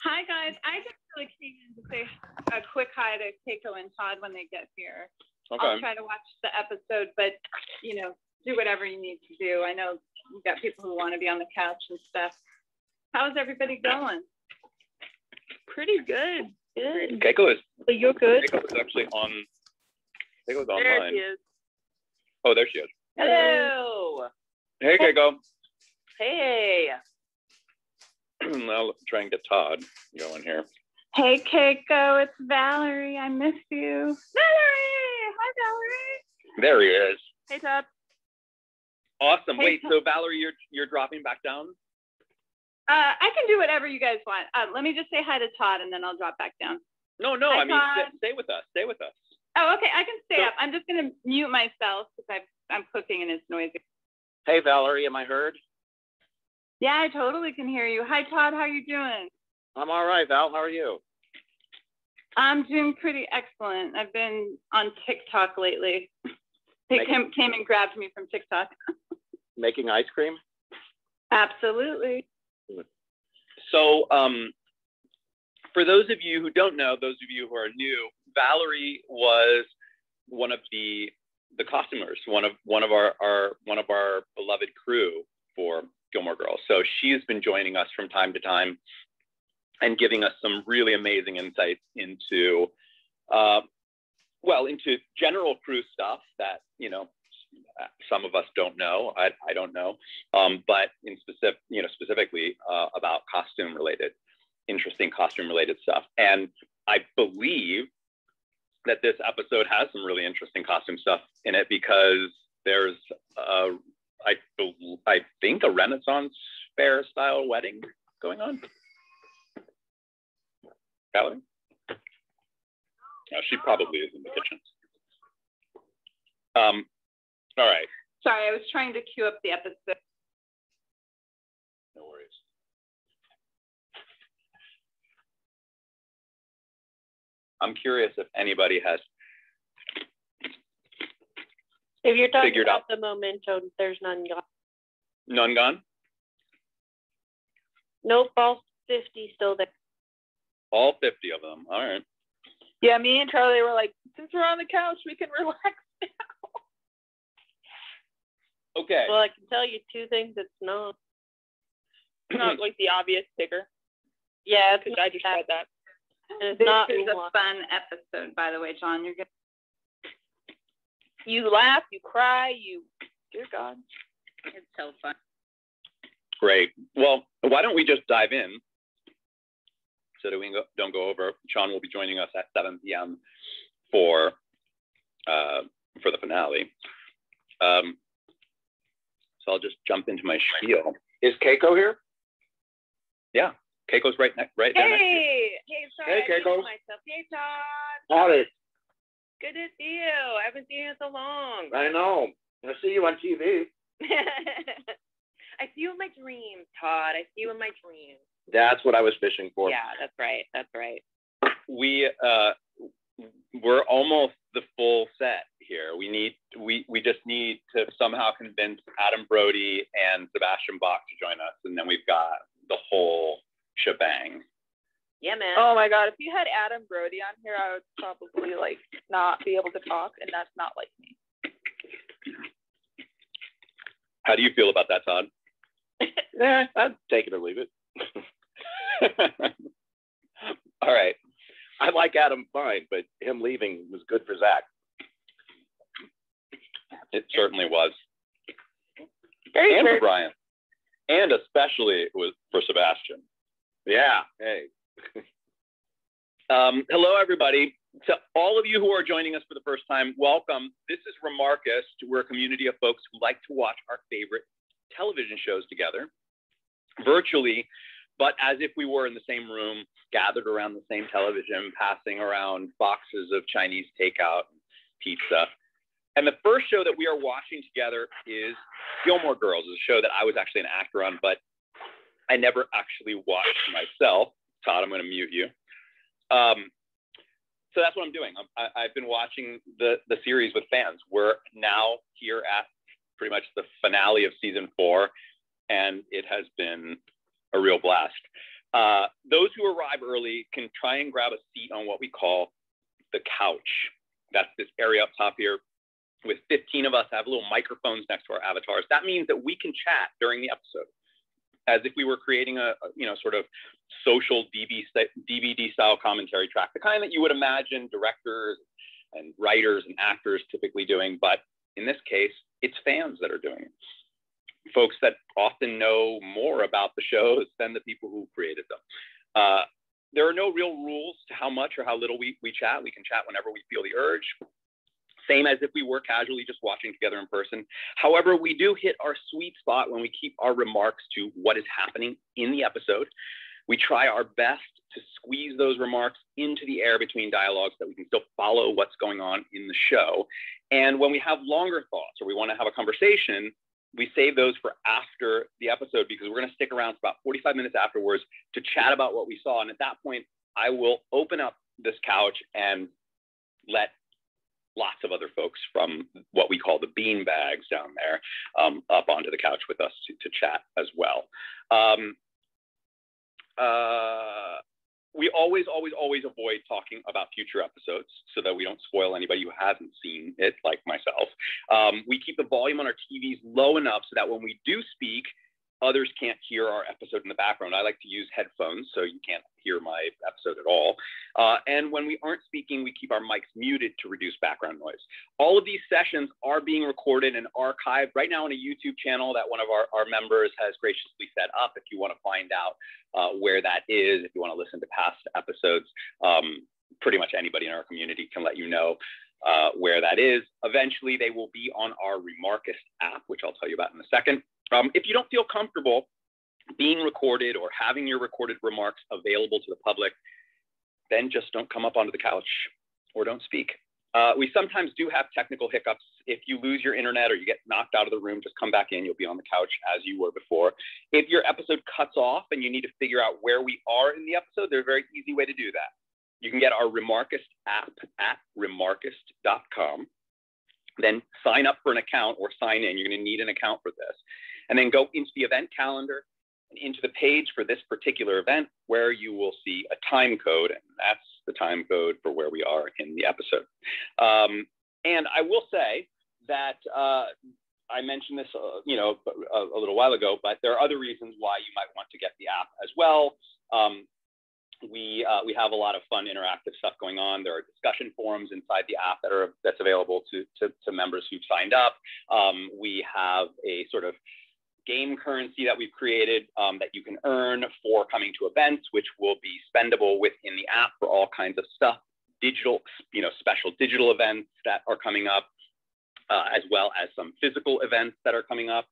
Hi, guys. I just really came in to say a quick hi to Keiko and Todd when they get here. Okay. I'll try to watch the episode, but, do whatever you need to do. I know you've got people who want to be on the couch and stuff. How's everybody going? Pretty good. Good. Keiko is. But you're good. Keiko is actually on. Keiko's online. There she is. Oh, there she is. Hello. Hey, Keiko. Hey. I'll try and get Todd going here. Hey, Keiko. It's Valerie. I miss you. Valerie! Hi, Valerie. There he is. Hey, Todd. Awesome. Hey, Wait, Todd. so Valerie, you're dropping back down? I can do whatever you guys want. Let me just say hi to Todd, and then I'll drop back down. No. Hi, I mean, Todd. stay with us. Stay with us. Oh, okay. I can stay So- up. I'm just going to mute myself because I'm cooking and it's noisy. Hey, Valerie, am I heard? Yeah, I totally can hear you. Hi, Todd. How you doing? I'm all right, Val. How are you? I'm doing pretty excellent. I've been on TikTok lately. They came and grabbed me from TikTok. Making ice cream? Absolutely. So, for those of you who don't know, those of you who are new, Valerie was one of the costumers, one of our beloved crew for Gilmore Girls. So she's been joining us from time to time and giving us some really amazing insights into, into general crew stuff that, some of us don't know. I don't know, but in specifically about interesting costume related stuff. And I believe that this episode has some really interesting costume stuff in it because there's, I think, a Renaissance fair style wedding going on. Valerie? She probably is in the kitchen. All right. Sorry, I was trying to queue up the episode. No worries. I'm curious if anybody has If you're talking Figured about out. the memento, there's none gone. none gone. Nope, all 50 still there. All 50 of them. All right. Yeah, me and Charlie were like, since we're on the couch, we can relax now. Okay. Well, I can tell you two things it's not. Not like the obvious picker. Yeah, because I just read that. And it's This not is a Oolong. fun episode, by the way, John. You're good. You laugh, you cry, dear God. It's so fun. Great. Well, why don't we just dive in so that we don't go over. Sean will be joining us at 7 p.m. for the finale. So I'll just jump into my spiel. Is Keiko here? Yeah, Keiko's right there next to you. Hey, sorry, Hey, I Keiko. muted myself. Hey, Todd. Howdy. Good to see you. I haven't seen you in so long. I know. I see you on TV. I see you in my dreams, Todd. I see you in my dreams. That's what I was fishing for. Yeah, that's right. That's right. We're almost the full set here. We just need to somehow convince Adam Brody and Sebastian Bach to join us, and then we've got the whole shebang. Yeah, man. Oh my God, if you had Adam Brody on here, I would probably not be able to talk, and that's not like me. How do you feel about that, Todd? Yeah, I'd take it or leave it. All right. I like Adam fine, but him leaving was good for Zack. It certainly was. Very And for good. Brian. And especially for Sebastian. Yeah. Hey. Hello, everybody. To all of you who are joining us for the first time, welcome. This is Remarkist. We're a community of folks who like to watch our favorite television shows together, virtually, but as if we were in the same room, gathered around the same television, passing around boxes of Chinese takeout and pizza. And the first show that we are watching together is Gilmore Girls. It's a show that I was actually an actor on, but I never actually watched myself. Todd, I'm going to mute you. So that's what I'm doing. I've been watching the series with fans. We're now here at pretty much the finale of season 4, and it has been a real blast. Those who arrive early can try and grab a seat on what we call the couch. That's this area up top here with 15 of us have little microphones next to our avatars. That means that we can chat during the episode as if we were creating a sort of social DVD style commentary track, the kind that you would imagine directors and writers and actors typically doing. But in this case, it's fans that are doing it. Folks that often know more about the shows than the people who created them. There are no real rules to how much or how little we chat. We can chat whenever we feel the urge. Same as if we were casually just watching together in person. However, we do hit our sweet spot when we keep our remarks to what is happening in the episode. We try our best to squeeze those remarks into the air between dialogues so that we can still follow what's going on in the show. And when we have longer thoughts or we want to have a conversation, we save those for after the episode because we're going to stick around for about 45 minutes afterwards to chat about what we saw. And at that point, I will open up this couch and let lots of other folks from what we call the bean bags down there up onto the couch with us to chat as well. We always avoid talking about future episodes so that we don't spoil anybody who hasn't seen it, like myself. We keep the volume on our TVs low enough so that when we do speak, others can't hear our episode in the background. I like to use headphones so you can't hear my episode at all. And when we aren't speaking, we keep our mics muted to reduce background noise. All of these sessions are being recorded and archived right now on a YouTube channel that one of our members has graciously set up. If you want to find out where that is, if you want to listen to past episodes, pretty much anybody in our community can let you know where that is. Eventually, they will be on our Remarkist app, which I'll tell you about in a second. If you don't feel comfortable being recorded or having your recorded remarks available to the public, then just don't come up onto the couch or don't speak. We sometimes do have technical hiccups. If you lose your internet or you get knocked out of the room, just come back in. You'll be on the couch as you were before. If your episode cuts off and you need to figure out where we are in the episode, there's a very easy way to do that. You can get our Remarkist app at remarkist.com. Then sign up for an account or sign in. You're going to need an account for this. And then go into the event calendar and into the page for this particular event where you will see a time code. And that's the time code for where we are in the episode. And I will say that I mentioned this, a little while ago, but there are other reasons why you might want to get the app as well. We have a lot of fun interactive stuff going on. There are discussion forums inside the app that's available to members who've signed up. We have a sort of game currency that we've created that you can earn for coming to events, which will be spendable within the app for all kinds of stuff, digital, special digital events that are coming up, as well as some physical events that are coming up.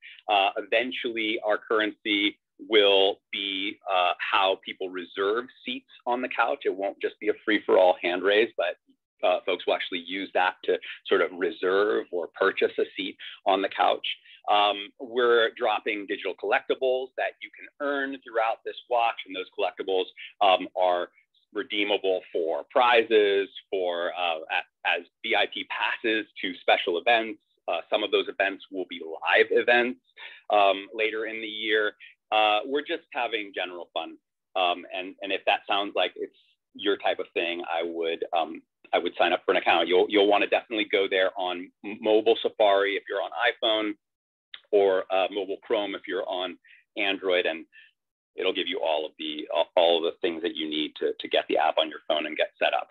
Eventually, our currency will be how people reserve seats on the couch. It won't just be a free-for-all hand raise, but folks will actually use that to sort of reserve or purchase a seat on the couch. We're dropping digital collectibles that you can earn throughout this watch, and those collectibles are redeemable for prizes, for as VIP passes to special events. Some of those events will be live events later in the year. We're just having general fun. And if that sounds like it's your type of thing, I would sign up for an account. You'll want to definitely go there on mobile Safari if you're on iPhone, or mobile Chrome if you're on Android, and it'll give you all of the things that you need to get the app on your phone and get set up.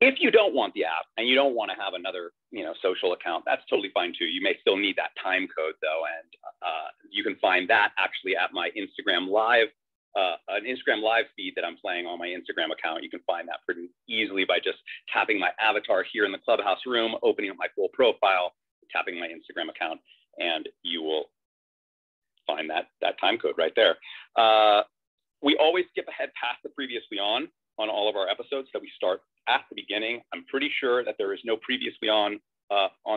If you don't want the app and you don't want to have another social account, that's totally fine too. You may still need that time code though, and you can find that actually at my Instagram Live, an Instagram Live feed that I'm playing on my Instagram account. You can find that pretty easily by just tapping my avatar here in the Clubhouse room, opening up my full profile, tapping my Instagram account, and you will find that time code right there. We always skip ahead past the previously on all of our episodes, that we start at the beginning. I'm pretty sure that there is no previously on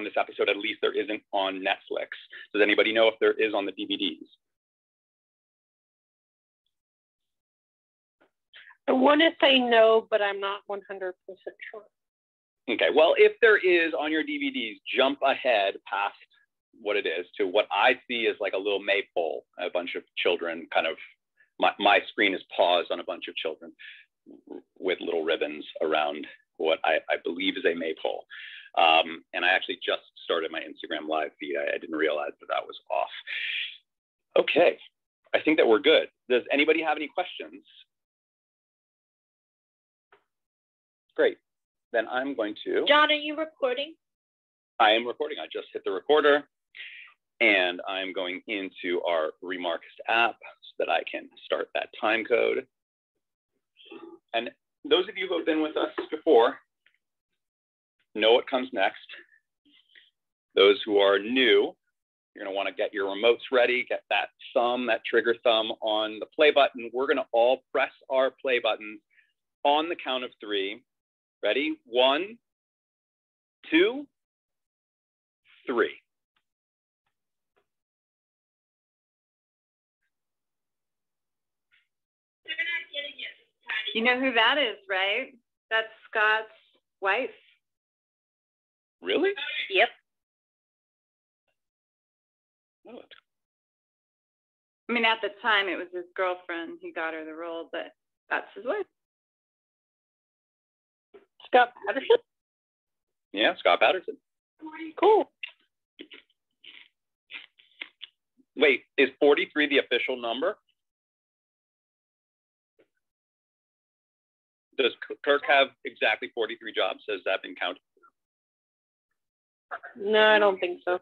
this episode. At least there isn't on Netflix. Does anybody know if there is on the DVDs? I want to say no, but I'm not 100% sure. Okay, well, if there is on your DVDs, jump ahead past what it is to what I see as like a little maypole, a bunch of children kind of my screen is paused on a bunch of children with little ribbons around what I believe is a maypole. And I actually just started my Instagram live feed. I didn't realize that was off. Okay, I think that we're good. Does anybody have any questions? Great, then I'm going to. John, are you recording? I am recording. I just hit the recorder, and I'm going into our Remarkist app so that I can start that time code. And those of you who have been with us before know what comes next. Those who are new, you're going to want to get your remotes ready, get that trigger thumb on the play button. We're going to all press our play buttons on the count of 3. Ready? 1, 2, 3. You know who that is, right? That's Scott's wife. Really? Yep. Oh, I mean, at the time, it was his girlfriend. He got her the role, but that's his wife. Scott Patterson? yeah, Scott Patterson. Cool. Wait, is 43 the official number? Does Kirk have exactly 43 jobs? Has that been counted? No, I don't think so.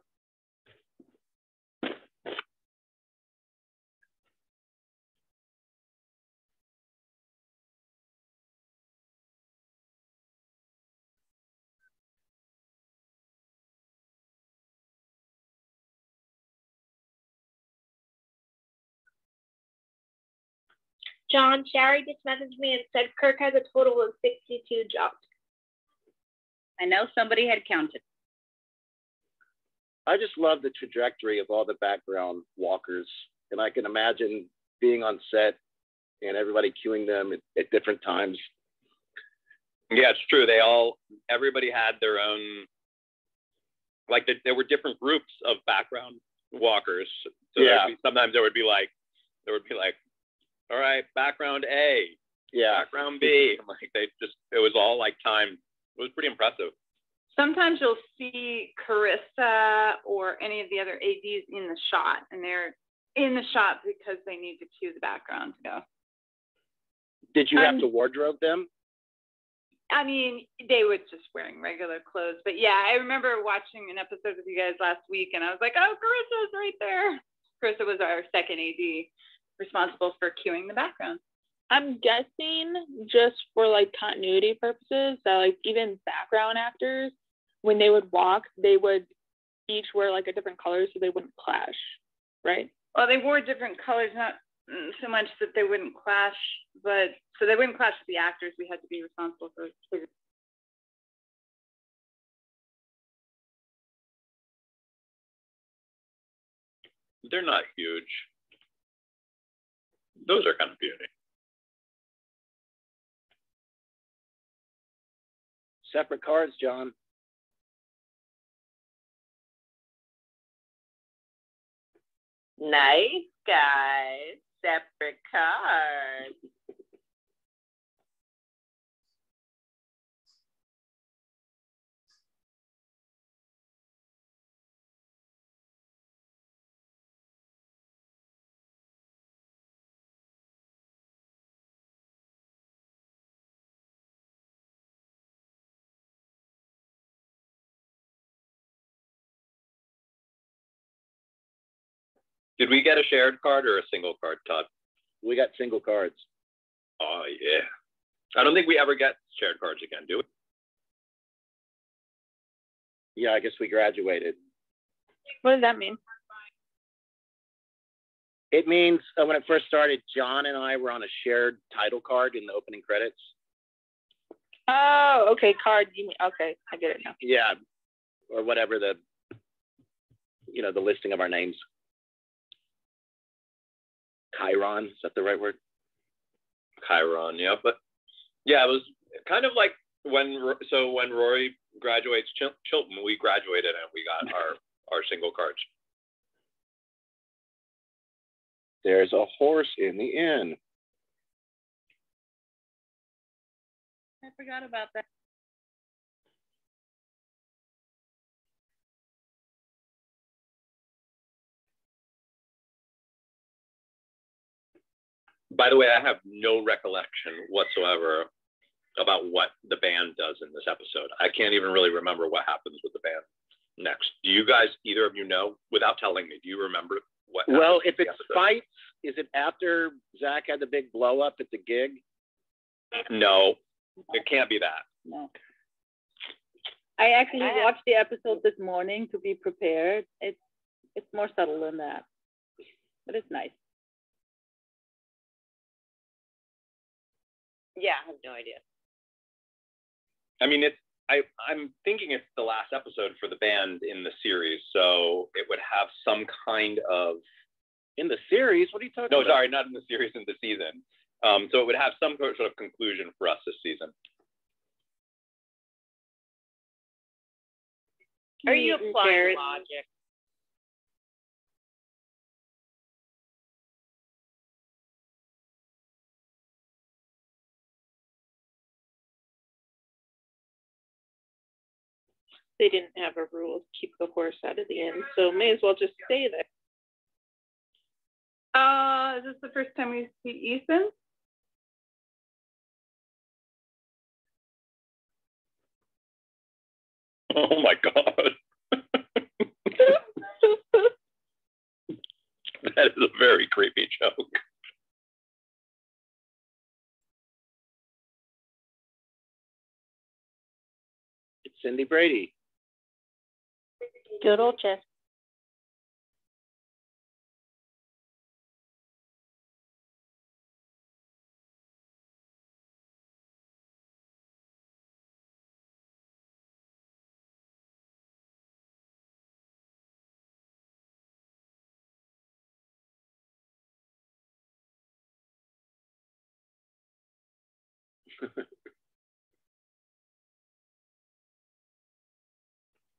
John, Sherry just messaged me and said Kirk has a total of 62 jobs. I know somebody had counted. I just love the trajectory of all the background walkers. And I can imagine being on set and everybody cueing them at different times. Yeah, it's true. Everybody had their own, like there were different groups of background walkers. So yeah. Sometimes there would be like, all right, background A, yeah, background B. Like it was all like timed. It was pretty impressive. Sometimes you'll see Carissa or any of the other ADs in the shot, and they're in the shot because they need to cue the background to go. Did you have to wardrobe them? I mean, they were just wearing regular clothes. But yeah, I remember watching an episode with you guys last week, and I was like, oh, Carissa's right there. Carissa was our second AD, responsible for cueing the background. I'm guessing just for like continuity purposes that like even background actors, when they would walk, they would each wear like a different color so they wouldn't clash, right? Well, they wore different colors, not so much that they wouldn't clash, but so they wouldn't clash with the actors. We had to be responsible for. They're not huge. Those are kind of beauty. Separate cards, John. Nice, guys. Separate cards. Did we get a shared card or a single card, Todd? We got single cards. Oh, yeah. I don't think we ever get shared cards again, do we? Yeah, I guess we graduated. What does that mean? It means when it first started, John and I were on a shared title card in the opening credits. Oh, okay, card. You mean, okay, I get it now. Yeah, or whatever the listing of our names. Chiron, is that the right word? Chiron, yeah. But yeah, it was kind of like when Rory graduates Chilton, we graduated and we got our single cards. There's a horse in the inn. I forgot about that. By the way, I have no recollection whatsoever about what the band does in this episode. I can't even really remember what happens with the band next. Do you guys, either of you know, without telling me, do you remember what happens? Well, if it's fights, is it after Zack had the big blow up at the gig? No, it can't be that. No. I actually watched the episode this morning to be prepared. It's more subtle than that, but it's nice. Yeah, I have no idea. I mean, I'm thinking it's the last episode for the band in the series, so it would have some kind of... In the series? What are you talking about? No, sorry, not in the series, in the season. So it would have some sort of conclusion for us this season. Are you applying logic? They didn't have a rule to keep the horse out of the inn, so may as well just stay there. Is this the first time we see Ethan? Oh my God. That is a very creepy joke. It's Cindy Brady. Good old chest.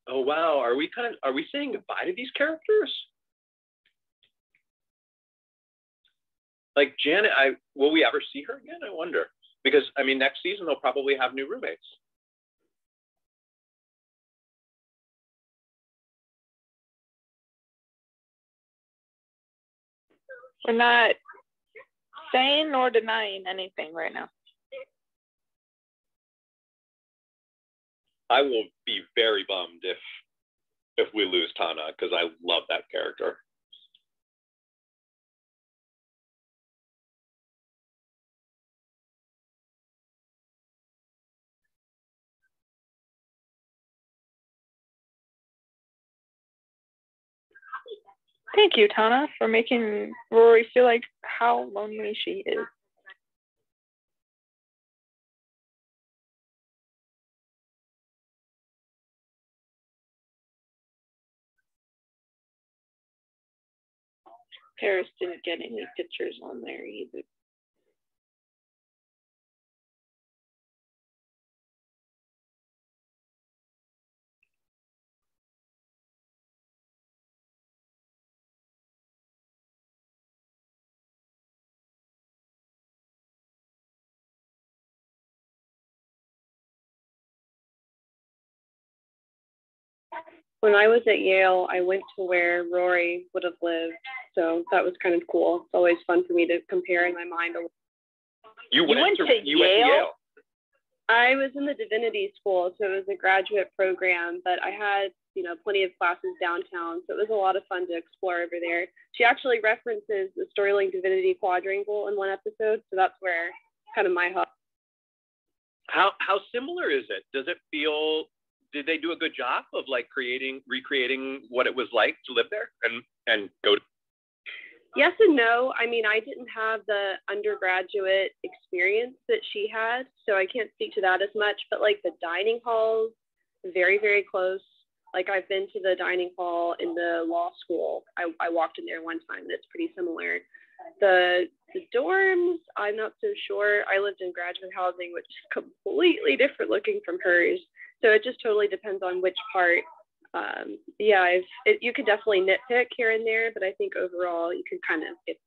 Oh wow, are we saying goodbye to these characters? Like Janet, will we ever see her again? I wonder. Because I mean, next season they'll probably have new roommates. We're not saying nor denying anything right now. I will be very bummed if we lose Tana, because I love that character. Thank you, Tana, for making Rory feel like how lonely she is. Paris didn't get any pictures on there either. When I was at Yale, I went to where Rory would have lived, so that was kind of cool. It's always fun for me to compare in my mind. You went to Yale? I was in the divinity school, so it was a graduate program, but I had, plenty of classes downtown, so it was a lot of fun to explore over there. She actually references the Sterling Divinity Quadrangle in one episode, so that's where kind of my hub. How similar is it? Does it feel? Did they do a good job of like recreating what it was like to live there and go? Yes and no. I mean, I didn't have the undergraduate experience that she had, so I can't speak to that as much, but like the dining halls, very, very close. Like I've been to the dining hall in the law school. I walked in there one time. That's pretty similar. The dorms, I'm not so sure. I lived in graduate housing, which is completely different looking from hers. So it just totally depends on which part. You could definitely nitpick here and there, but I think overall you can kind of get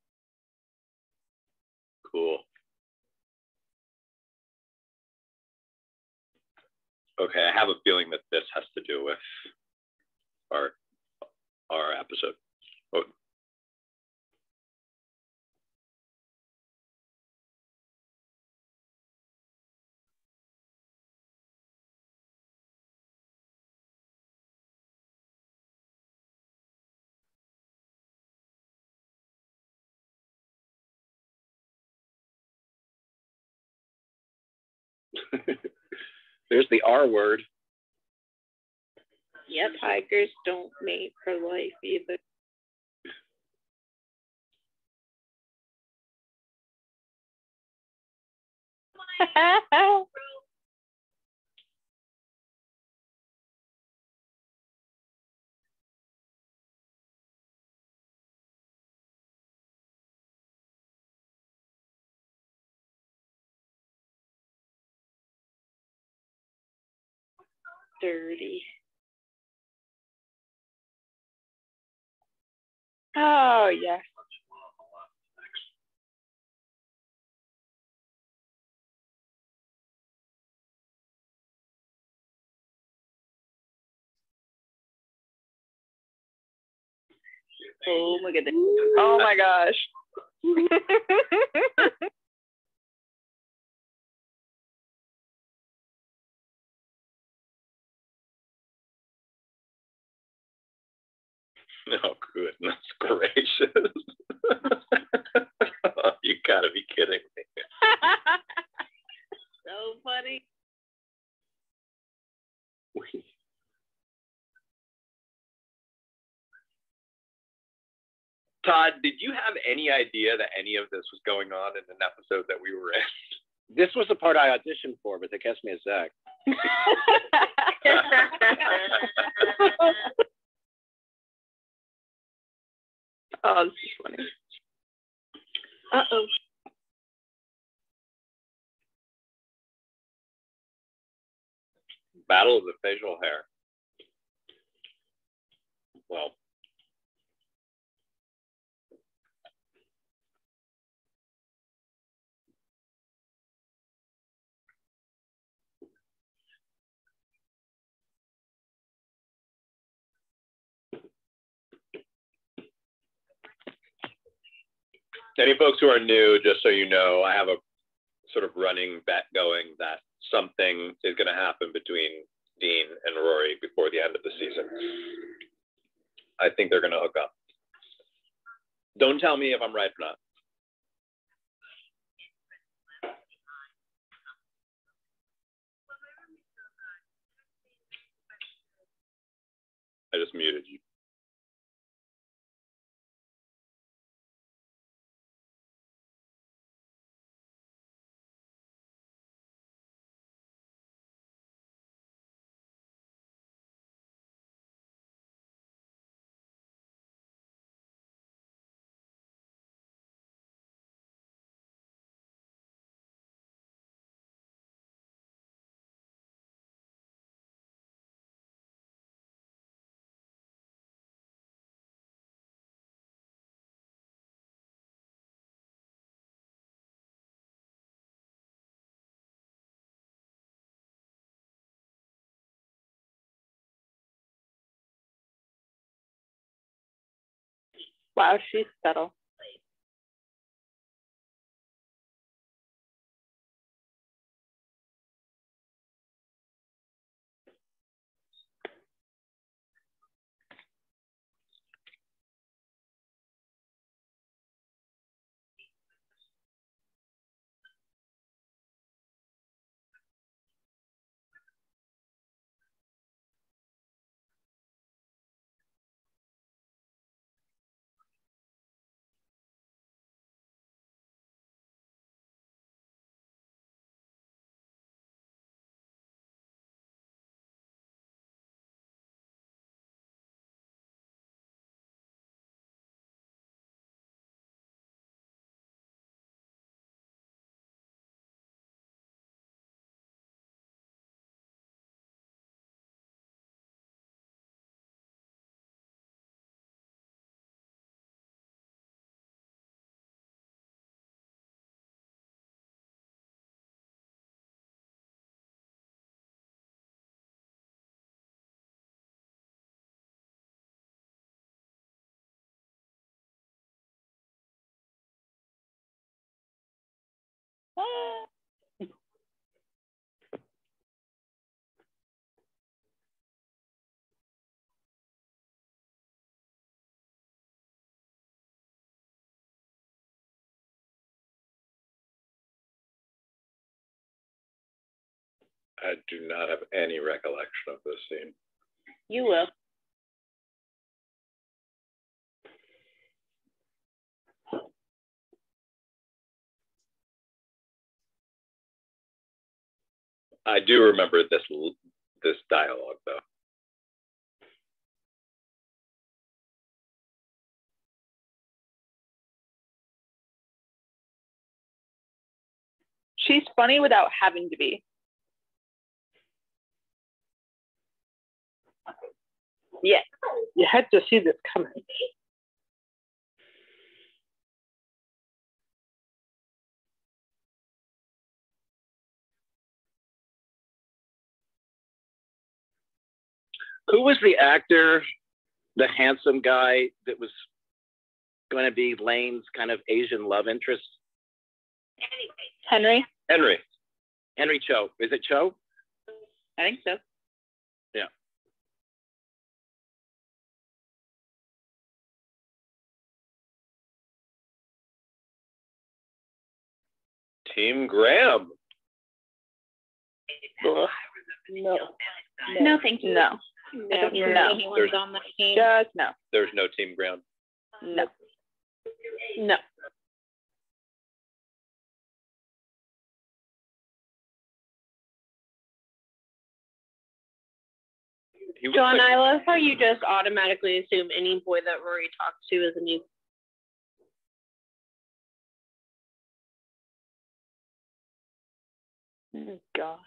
Cool. Okay, I have a feeling that this has to do with our episode. Oh. There's the R word. Yep, tigers don't mate for life either. Dirty. Oh, yes. Oh my goodness. Oh my gosh. Oh, goodness gracious. You gotta be kidding me. So funny. Todd, did you have any idea that any of this was going on in an episode that we were in? This was the part I auditioned for, but they cast me as Zack. Oh, this is funny. Uh-oh. Battle of the facial hair. Well, any folks who are new, just so you know, I have a sort of running bet going that something is going to happen between Dean and Rory before the end of the season. I think they're going to hook up. Don't tell me if I'm right or not. I just muted you. Wow, she's subtle. I do not have any recollection of this scene. You will. I do remember this dialogue, though. She's funny without having to be. Yeah, you had to see this coming. Who was the actor, the handsome guy that was going to be Lane's kind of Asian love interest? Henry? Henry Cho. Is it Cho? I think so. Yeah. Team Graham. No. No, thank you. No. I don't think anyone's on that team. Just no. There's no Team Graham. No. No. John, I love how you just automatically assume any boy that Rory talks to is a new. Oh, gosh.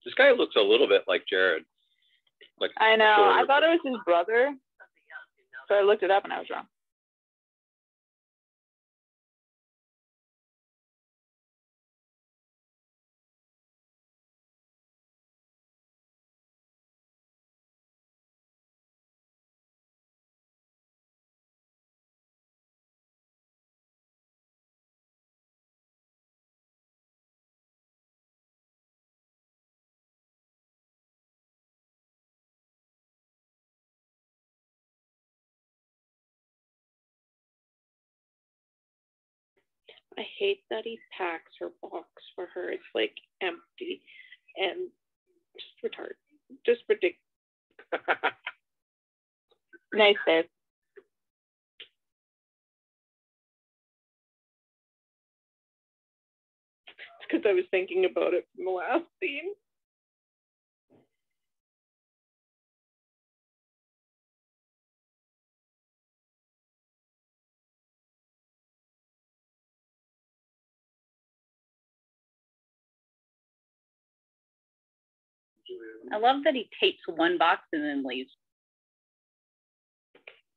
This guy looks a little bit like Jared. Like I know. shorter. I thought it was his brother. So I looked it up and I was wrong. I hate that he packs her box for her. It's like empty and just retarded. Just ridiculous. Nice, Dave. It's because I was thinking about it from the last scene. I love that he tapes one box and then leaves.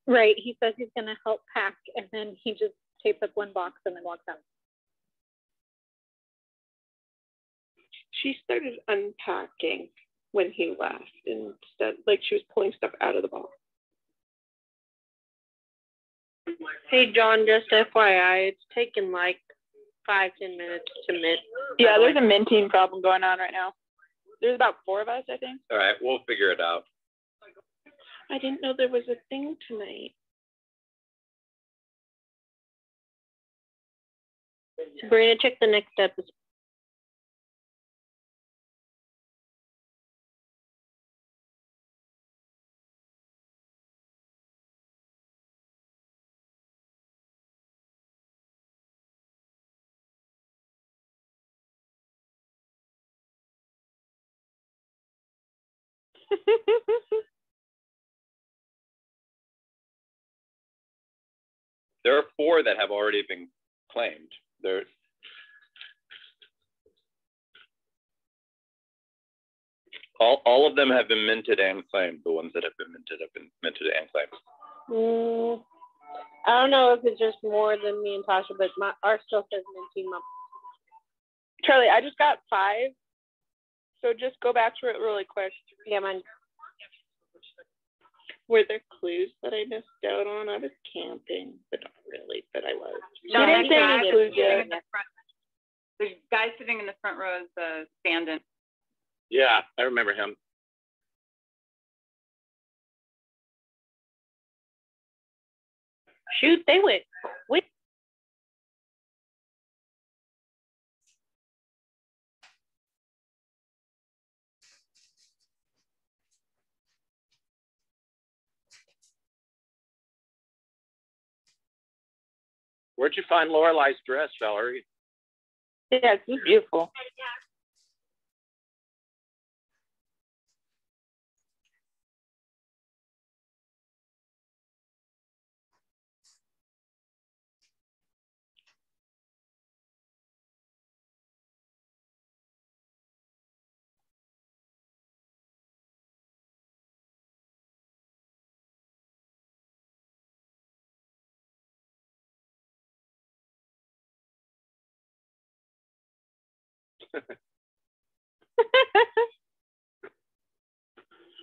Right. He says he's going to help pack, and then he just tapes up one box and then walks out. She started unpacking when he left instead, like she was pulling stuff out of the box. Hey, John, just FYI, it's taken like 5-10 minutes to mint. Yeah, there's a minting problem going on right now. There's about 4 of us, I think. All right, we'll figure it out. I didn't know there was a thing tonight. Sabrina, check the next episode. There are 4 that have already been claimed. All of them have been minted and claimed. The ones that have been minted and claimed. I don't know if it's just more than me and Tasha, but our still says minting up. Charlie, I just got 5. So just go back to it really quick. Yeah, mine. Were there clues that I missed out on? I was camping, but really, but I was. John, didn't that say guy include that's sitting you. in the front, the guy sitting in the front row is the stand-in. Yeah, I remember him. Shoot, they went quick. Where'd you find Lorelai's dress, Valerie? Yeah, it's beautiful.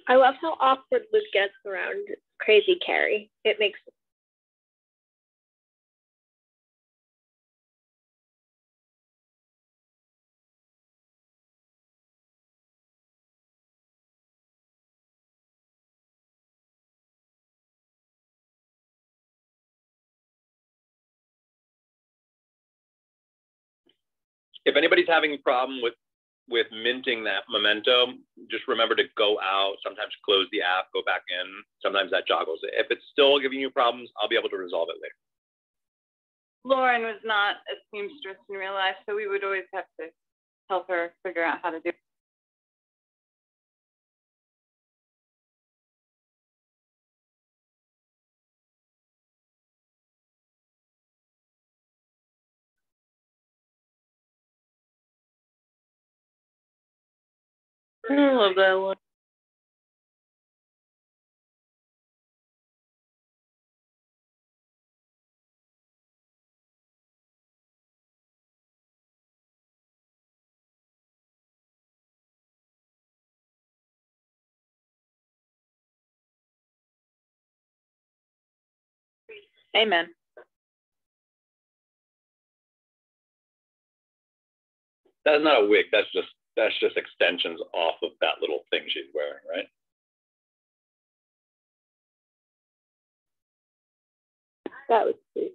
I love how awkward Luke gets around crazy Carrie. It makes If anybody's having a problem with minting that memento, just remember to go out, sometimes close the app, go back in. Sometimes that joggles it. If it's still giving you problems, I'll be able to resolve it later. Lauren was not a seamstress in real life, so we would always have to help her figure out how to do it. I love that one. Amen. That's not a wig. That's just extensions off of that little thing she's wearing, right? That was sweet.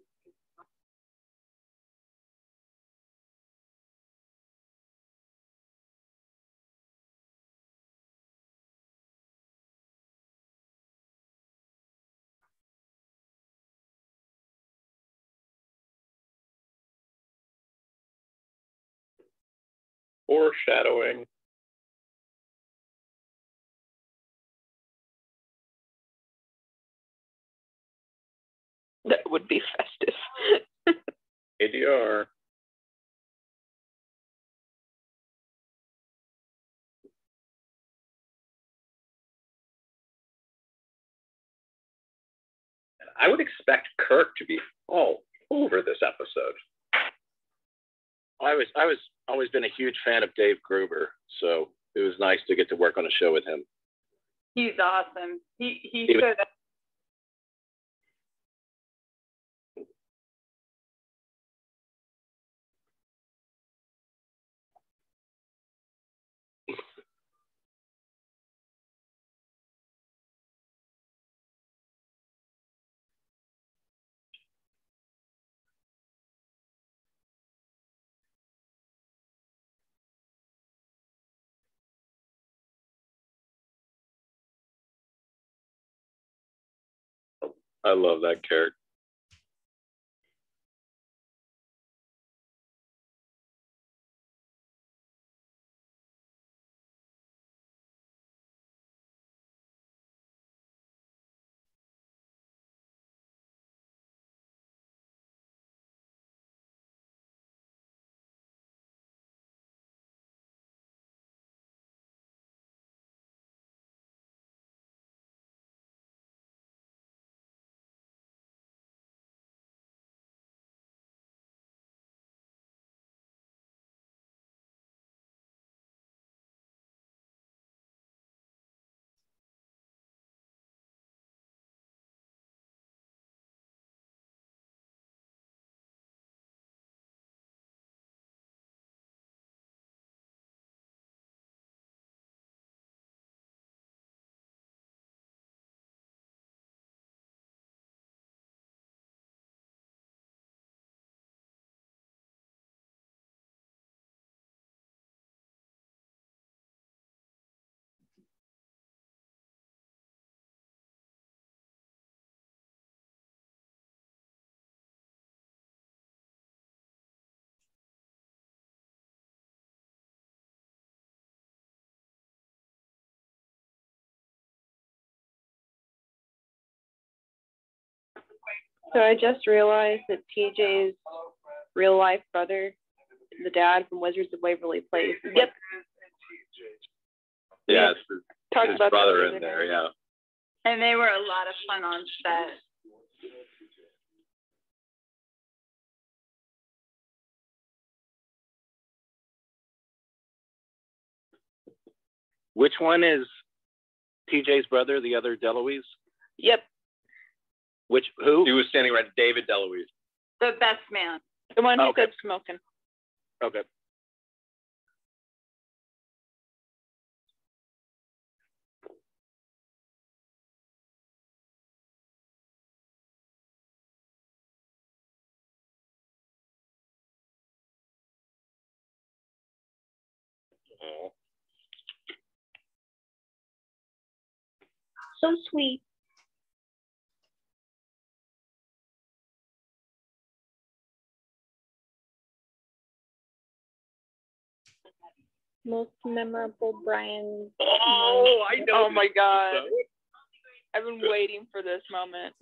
Foreshadowing. That would be festive. ADR. I would expect Kirk to be all over this episode. I was always been a huge fan of Dave Gruber, so it was nice to get to work on a show with him. He's awesome. He Even- showed up. I love that character. So I just realized that TJ's real life brother, the dad from Wizards of Waverly Place. Yep. Yeah, it's Talked his about brother that in there, yeah. And they were a lot of fun on set. Which one is TJ's brother, the other Deloise? Yep. Who? He was standing right, David DeLuise. The best man. The one who Okay. said smoking. Okay. Oh. So sweet. Most memorable Brian. Oh, I know. Oh my God. I've been waiting for this moment.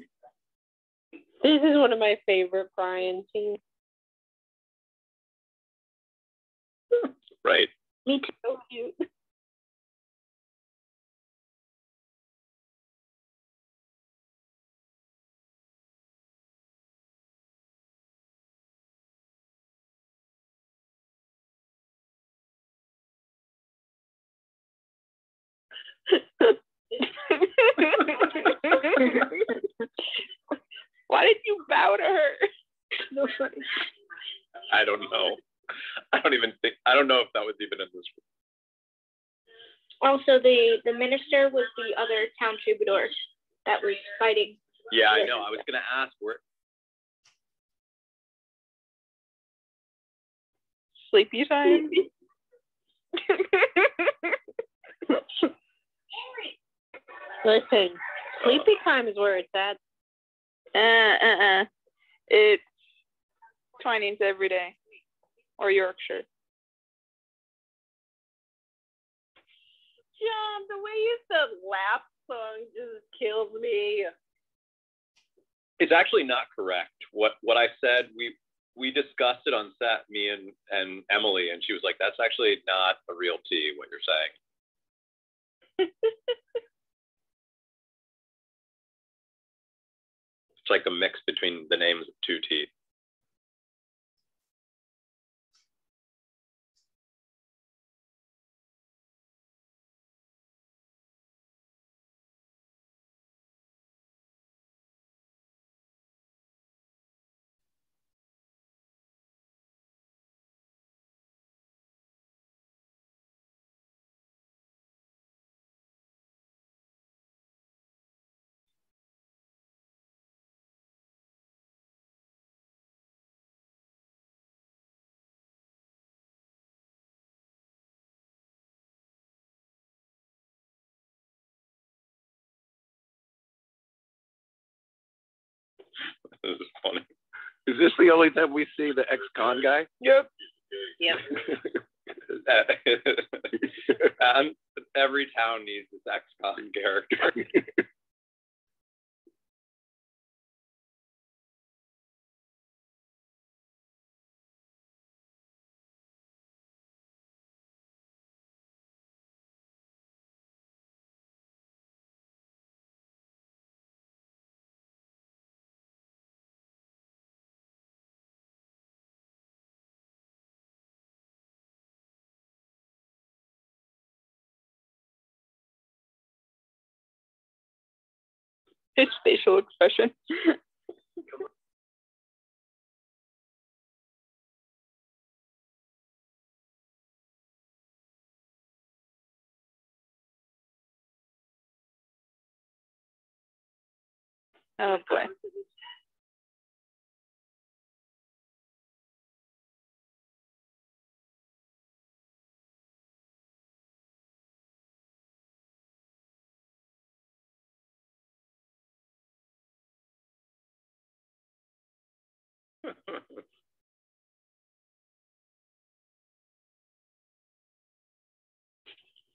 This is one of my favorite Brian scenes. Right. Me too. So cute. Why did you bow to her? So funny. I don't know. I don't know if that was even in this. Also, the minister was the other town troubadour that was fighting. Yeah, I know. I was going to ask where. Sleepy time? Listen, sleepy time is where it's at. It's Twinings every day. Or Yorkshire. John, the way you said lap song just kills me. It's actually not correct. What I said, we discussed it on set, me and Emily, and she was like, "That's actually not a real T, what you're saying." It's like a mix between the names of two T's. This is funny. Is this the only time we see the ex-con guy? Yep. Yep. Every town needs this ex-con character. His facial expression. Oh boy.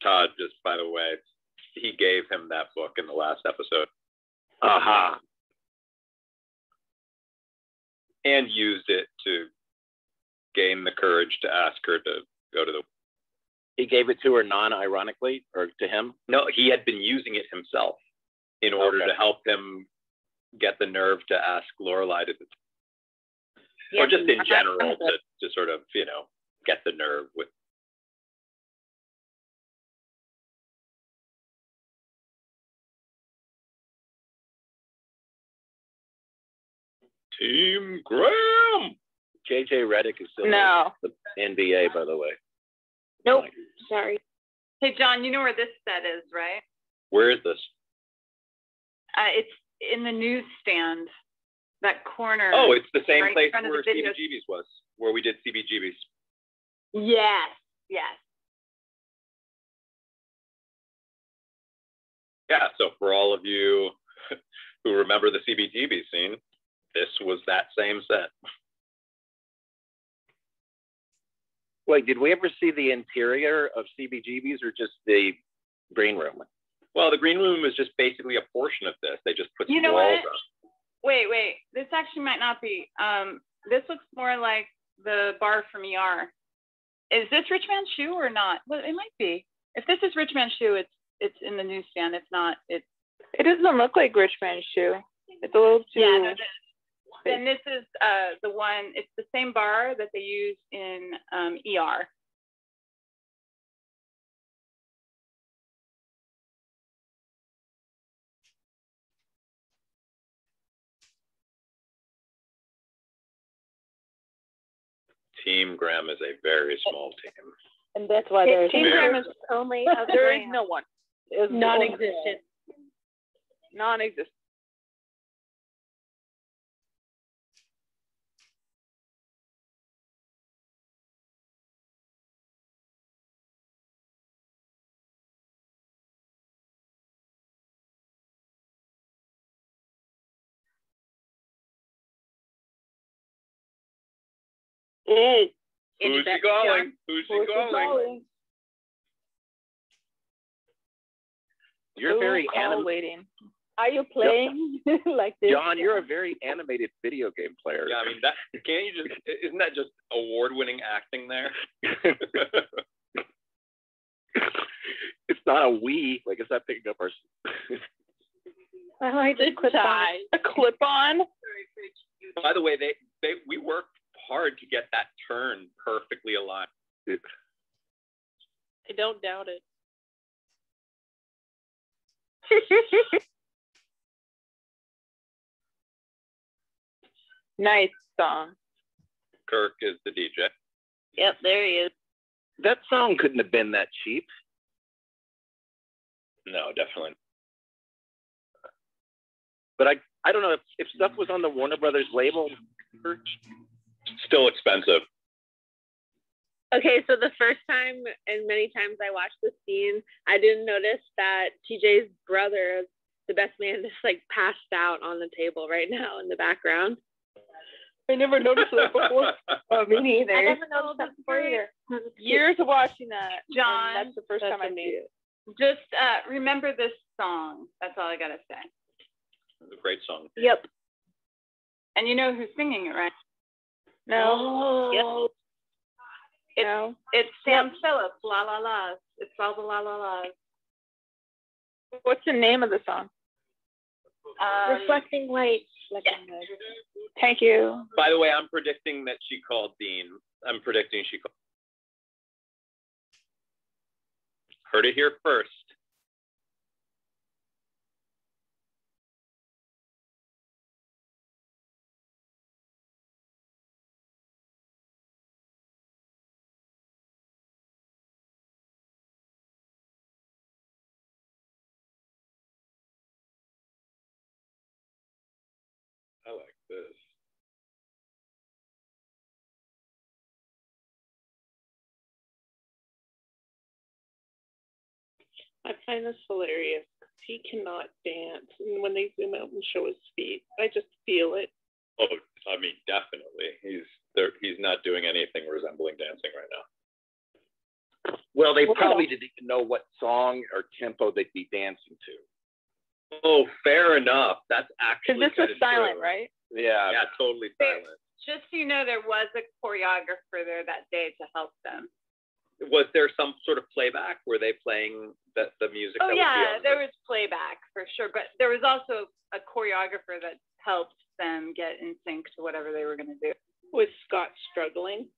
Todd, just by the way, he gave him that book in the last episode. Aha. And used it to gain the courage to ask her to go to the... He gave it to her non-ironically, or to him? No, he had been using it himself in order to help him get the nerve to ask Lorelai to... Or just in general to sort of, you know, get the nerve with... Team Graham! JJ Redick is still in the NBA, by the way. Nope. Sorry. Hey, John, you know where this set is, right? Where is this? It's in the newsstand, that corner. Oh, it's the same right place in front of where the video. CBGB's was, where we did CBGB's. Yes, yes. Yeah, so for all of you who remember the CBGB scene, this was that same set. Wait, did we ever see the interior of CBGB's or just the green room? Well, the green room was just basically a portion of this. They just put some You know walls what? up. Wait. This actually might not be. This looks more like the bar from ER. Is this Rich Man's Shoe or not? Well, it might be. If this is Rich Man's Shoe, it's in the newsstand. If not, it doesn't look like Rich Man's Shoe. It's a little too... Yeah, no, then this is the one, it's the same bar that they use in ER. Team Graham is a very small team. And that's why there's Team Graham is only a there is Graham. no one. Non-existent. Non-existent. Ooh, who's she calling? Who's she calling? You're very waiting. Are you playing like this? John, you're a very animated video game player. Yeah, I mean, that can't you just, isn't that just award-winning acting there? It's not a Wii. Like, it's not picking up our... I like the clip-on. A clip-on? By the way, we worked hard to get that turn perfectly aligned. I don't doubt it. Nice song. Kirk is the DJ. Yep, there he is. That song couldn't have been that cheap. No, definitely. But I don't know if stuff was on the Warner Brothers label. Still expensive. Okay, so the first time and many times I watched this scene, I didn't notice that TJ's brother, the best man, just like passed out on the table right now in the background. I never noticed that before. Me neither. I never noticed that before either. Years of watching that. John, That's the first time I made it. Just remember this song. That's all I gotta say. It's a great song. Yep. And you know who's singing it, right? No. Yep. It's Sam Phillips. La la la. It's all the la la la. What's the name of the song? Reflecting light. Thank you. By the way, I'm predicting that she called Dean. I'm predicting she called. Heard it here first. I like this. I find this hilarious. He cannot dance. And when they zoom out and show his feet, I just feel it. Oh, I mean, definitely. He's not doing anything resembling dancing right now. Well, they probably didn't even know what song or tempo they'd be dancing to. Oh, fair enough. That's actually Because this was silent, true. right? Yeah. Yeah, totally silent. Just so you know, there was a choreographer there that day to help them. Was there some sort of playback? Were they playing the music? Oh, yeah, there was playback for sure. But there was also a choreographer that helped them get in sync to whatever they were going to do. Was Scott struggling?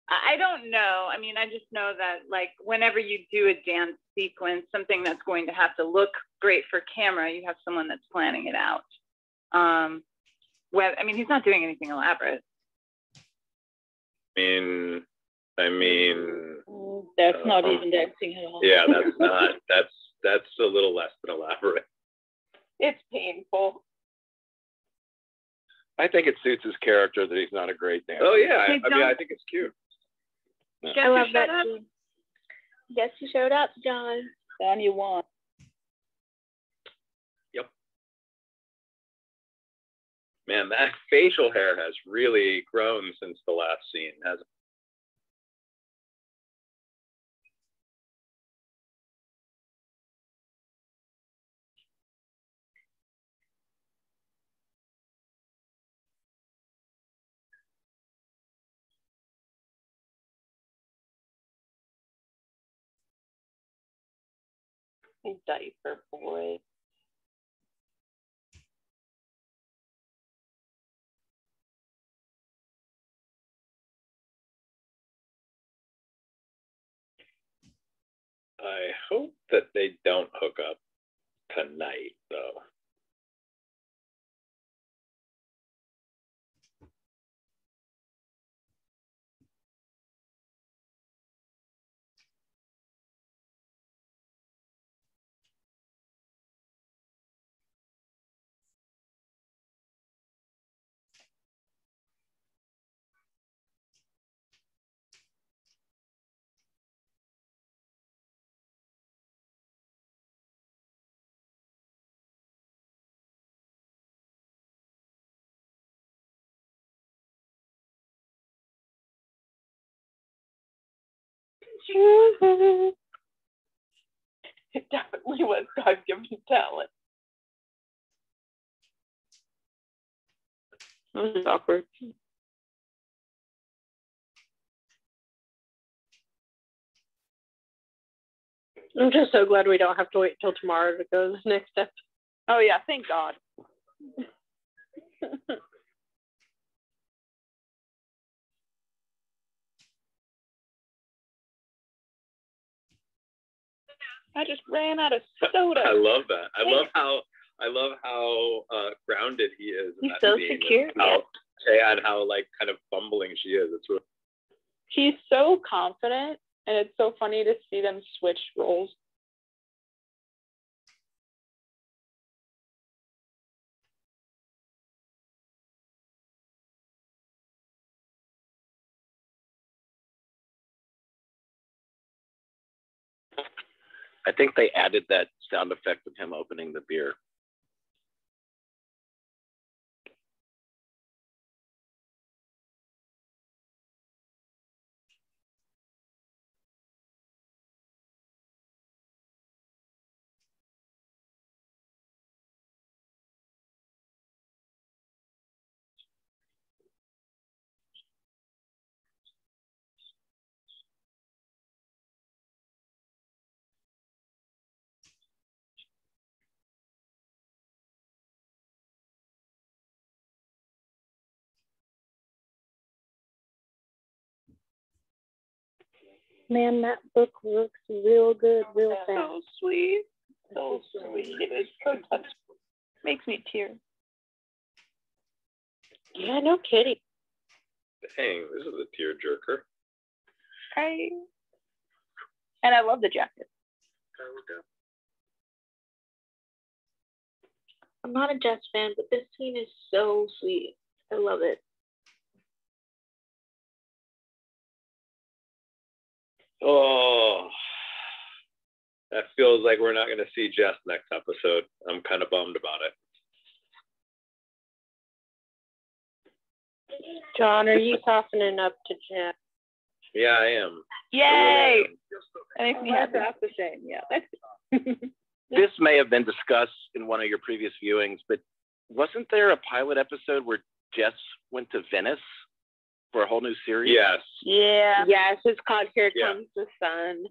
I don't know. I mean, I just know that, like, whenever you do a dance sequence, something that's going to have to look great for camera, you have someone that's planning it out. I mean, he's not doing anything elaborate. I mean, that's not even dancing at all. Yeah, that's not. That's a little less than elaborate. It's painful. I think it suits his character that he's not a great dancer. Oh yeah, I mean, I think it's cute. Yeah. I love that too. Guess you showed up, John. John, you won. Yep. Man, that facial hair has really grown since the last scene, hasn't it? Diaper boy. I hope that they don't hook up tonight, though. It definitely was God-given talent. That was awkward. I'm just so glad we don't have to wait till tomorrow to go to the next step. Oh yeah, thank God. I just ran out of soda. I love that. I love how grounded he is. He's so secure. And how like kind of fumbling she is. It's really... He's so confident, and it's so funny to see them switch roles. I think they added that sound effect of him opening the beer. Man, that book looks real good, real fast. So sweet. So sweet. It is so touching. Makes me tear. Yeah, no kidding. Dang, this is a tearjerker. And I love the jacket. I'm not a Jess fan, but this scene is so sweet. I love it. Oh, that feels like we're not going to see Jess next episode. I'm kind of bummed about it. John, are you softening up to Jess? Yeah, I am. Yay! I really am. That makes me happy. That's a shame. Yeah. This may have been discussed in one of your previous viewings, but wasn't there a pilot episode where Jess went to Venice for a whole new series? Yes. Yeah. Yes, it's called Here Yeah. Comes the Sun.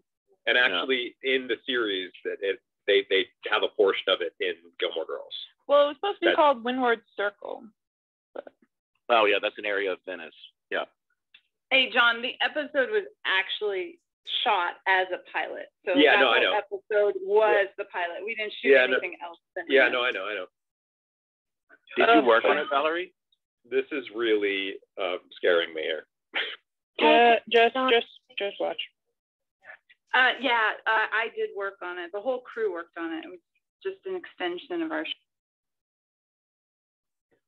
And actually, in the series, they have a portion of it in Gilmore Girls. Well, it was supposed to be called Windward Circle. Oh, yeah, that's an area of Venice. Yeah. Hey, John, the episode was actually shot as a pilot. So Yeah, that no, I whole know. episode was the pilot. We didn't shoot anything else. Yeah, no, I know. Did you work on it, Valerie? This is really scaring me here. Just watch. Yeah, I did work on it. The whole crew worked on it. It was just an extension of our show.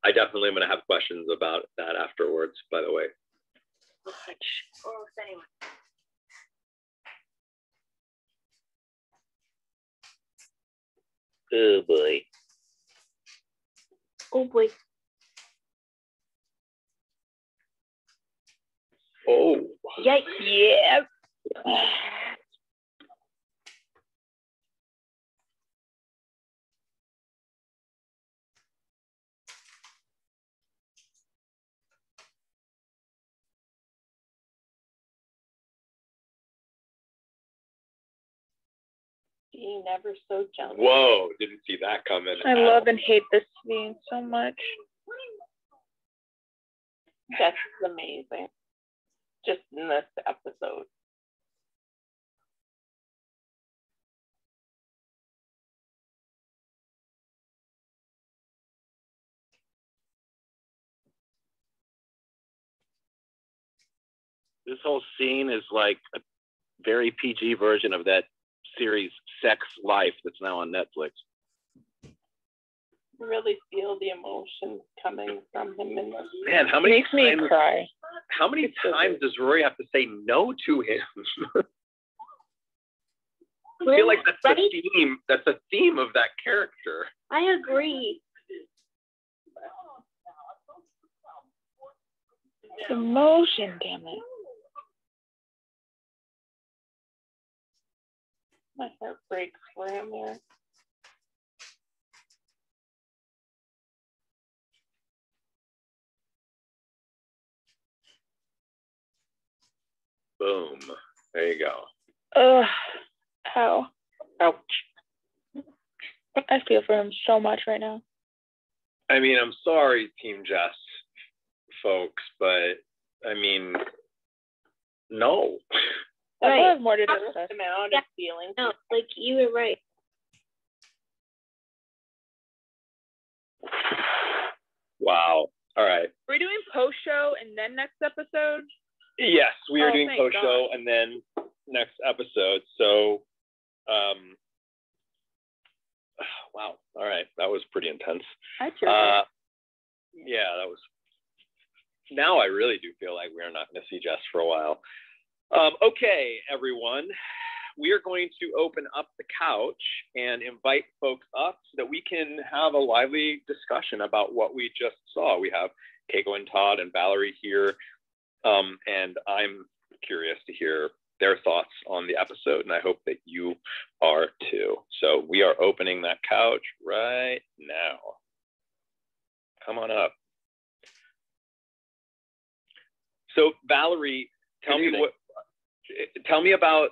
I definitely am going to have questions about that afterwards, by the way. Oh, boy. Oh boy. Oh. Yikes. Yeah. Being never so jealous. Whoa, didn't see that coming. I love and hate this scene so much. That's amazing. Just in this episode. This whole scene is like a very PG version of that series Sex Life that's now on Netflix. Really feel the emotions coming from him in this. Man, how many Makes me cry. How many times does Rory have to say no to him? I feel like that's the theme. That's the theme of that character. I agree. Emotion, damn it. My heart breaks for him there. Boom. There you go. Ugh. Ow. Ouch. I feel for him so much right now. I mean, I'm sorry, Team Jess folks, but I mean, no. I Right. have more to discuss. Amount of feelings. No, like you were right. Wow. All right. Are we doing post show and then next episode? Yes, we are Oh, doing thank post show God. and then next episode. So, wow. All right. That was pretty intense. I teared up. Yeah, that was. Now I really do feel like we're not going to see Jess for a while. Okay, everyone. We are going to open up the couch and invite folks up so that we can have a lively discussion about what we just saw. We have Keiko and Todd and Valerie here, and I'm curious to hear their thoughts on the episode, and I hope that you are too. So we are opening that couch right now. Come on up. So Valerie, tell me about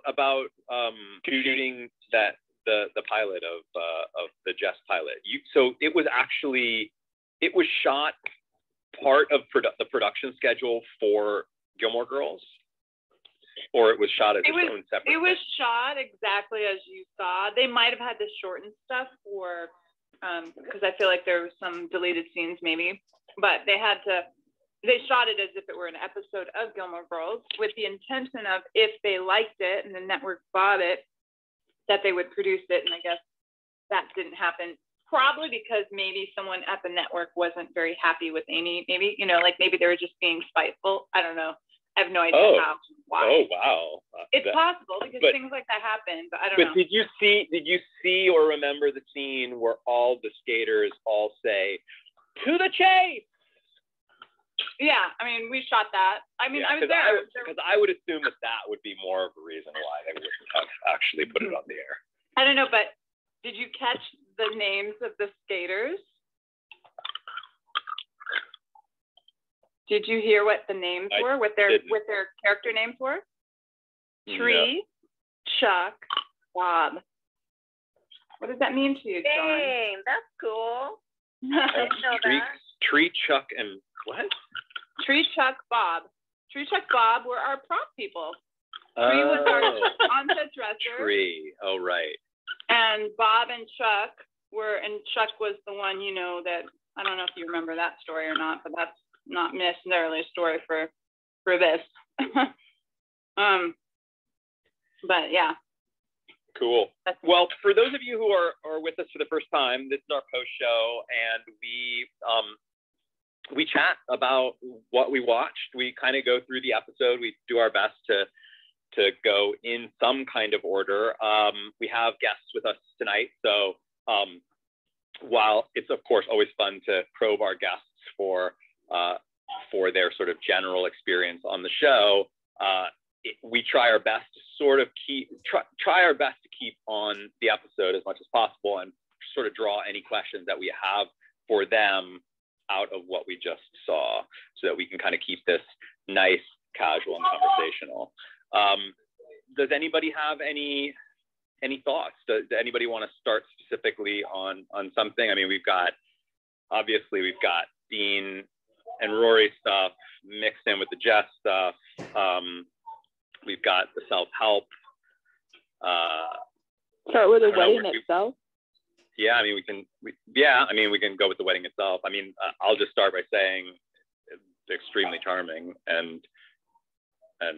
shooting that the pilot of the Jess pilot. So it was shot part of the production schedule for Gilmore Girls, or it was shot as its own separate. It was shot exactly as you saw. They might have had to shorten stuff for because I feel like there were some deleted scenes maybe, but they shot it as if it were an episode of Gilmore Girls with the intention of, if they liked it and the network bought it, that they would produce it. And I guess that didn't happen, probably because maybe someone at the network wasn't very happy with Amy. Maybe, like maybe they were just being spiteful. I don't know. I have no idea why. Oh, wow. It's possible because things like that happen, but I don't know. But did you see or remember the scene where all the skaters all say, "To the chase"? Yeah, I mean, we shot that. I mean, I was there. Because I would assume that would be more of a reason why they wouldn't have actually put it on the air. I don't know, but did you catch the names of the skaters? Did you hear what the names were? What their character names were? Tree, Chuck, Bob. What does that mean to you, John? Dang, that's cool. I didn't know that. Tree, Chuck, and what? Tree, Chuck, Bob. Tree, Chuck, Bob were our prop people. Tree was our on-set dresser. Tree. Oh, right. And Bob and Chuck and Chuck was the one, that, I don't know if you remember that story or not, but that's not necessarily a story for this. But yeah. Cool. Well, for those of you who are with us for the first time, this is our post show, and we chat about what we watched. We kind of go through the episode. We do our best to go in some kind of order. We have guests with us tonight, so while it's of course always fun to probe our guests for their sort of general experience on the show, we try our best to sort of keep on the episode as much as possible and sort of draw any questions that we have for them out of what we just saw, so that we can kind of keep this nice, casual, and conversational. Does anybody have any thoughts? Does anybody want to start specifically on something? I mean, we've got Dean and Rory stuff mixed in with the Jess stuff. We've got the self-help. Start with the wedding itself. Yeah, I mean, we can go with the wedding itself. I mean, I'll just start by saying it's extremely charming and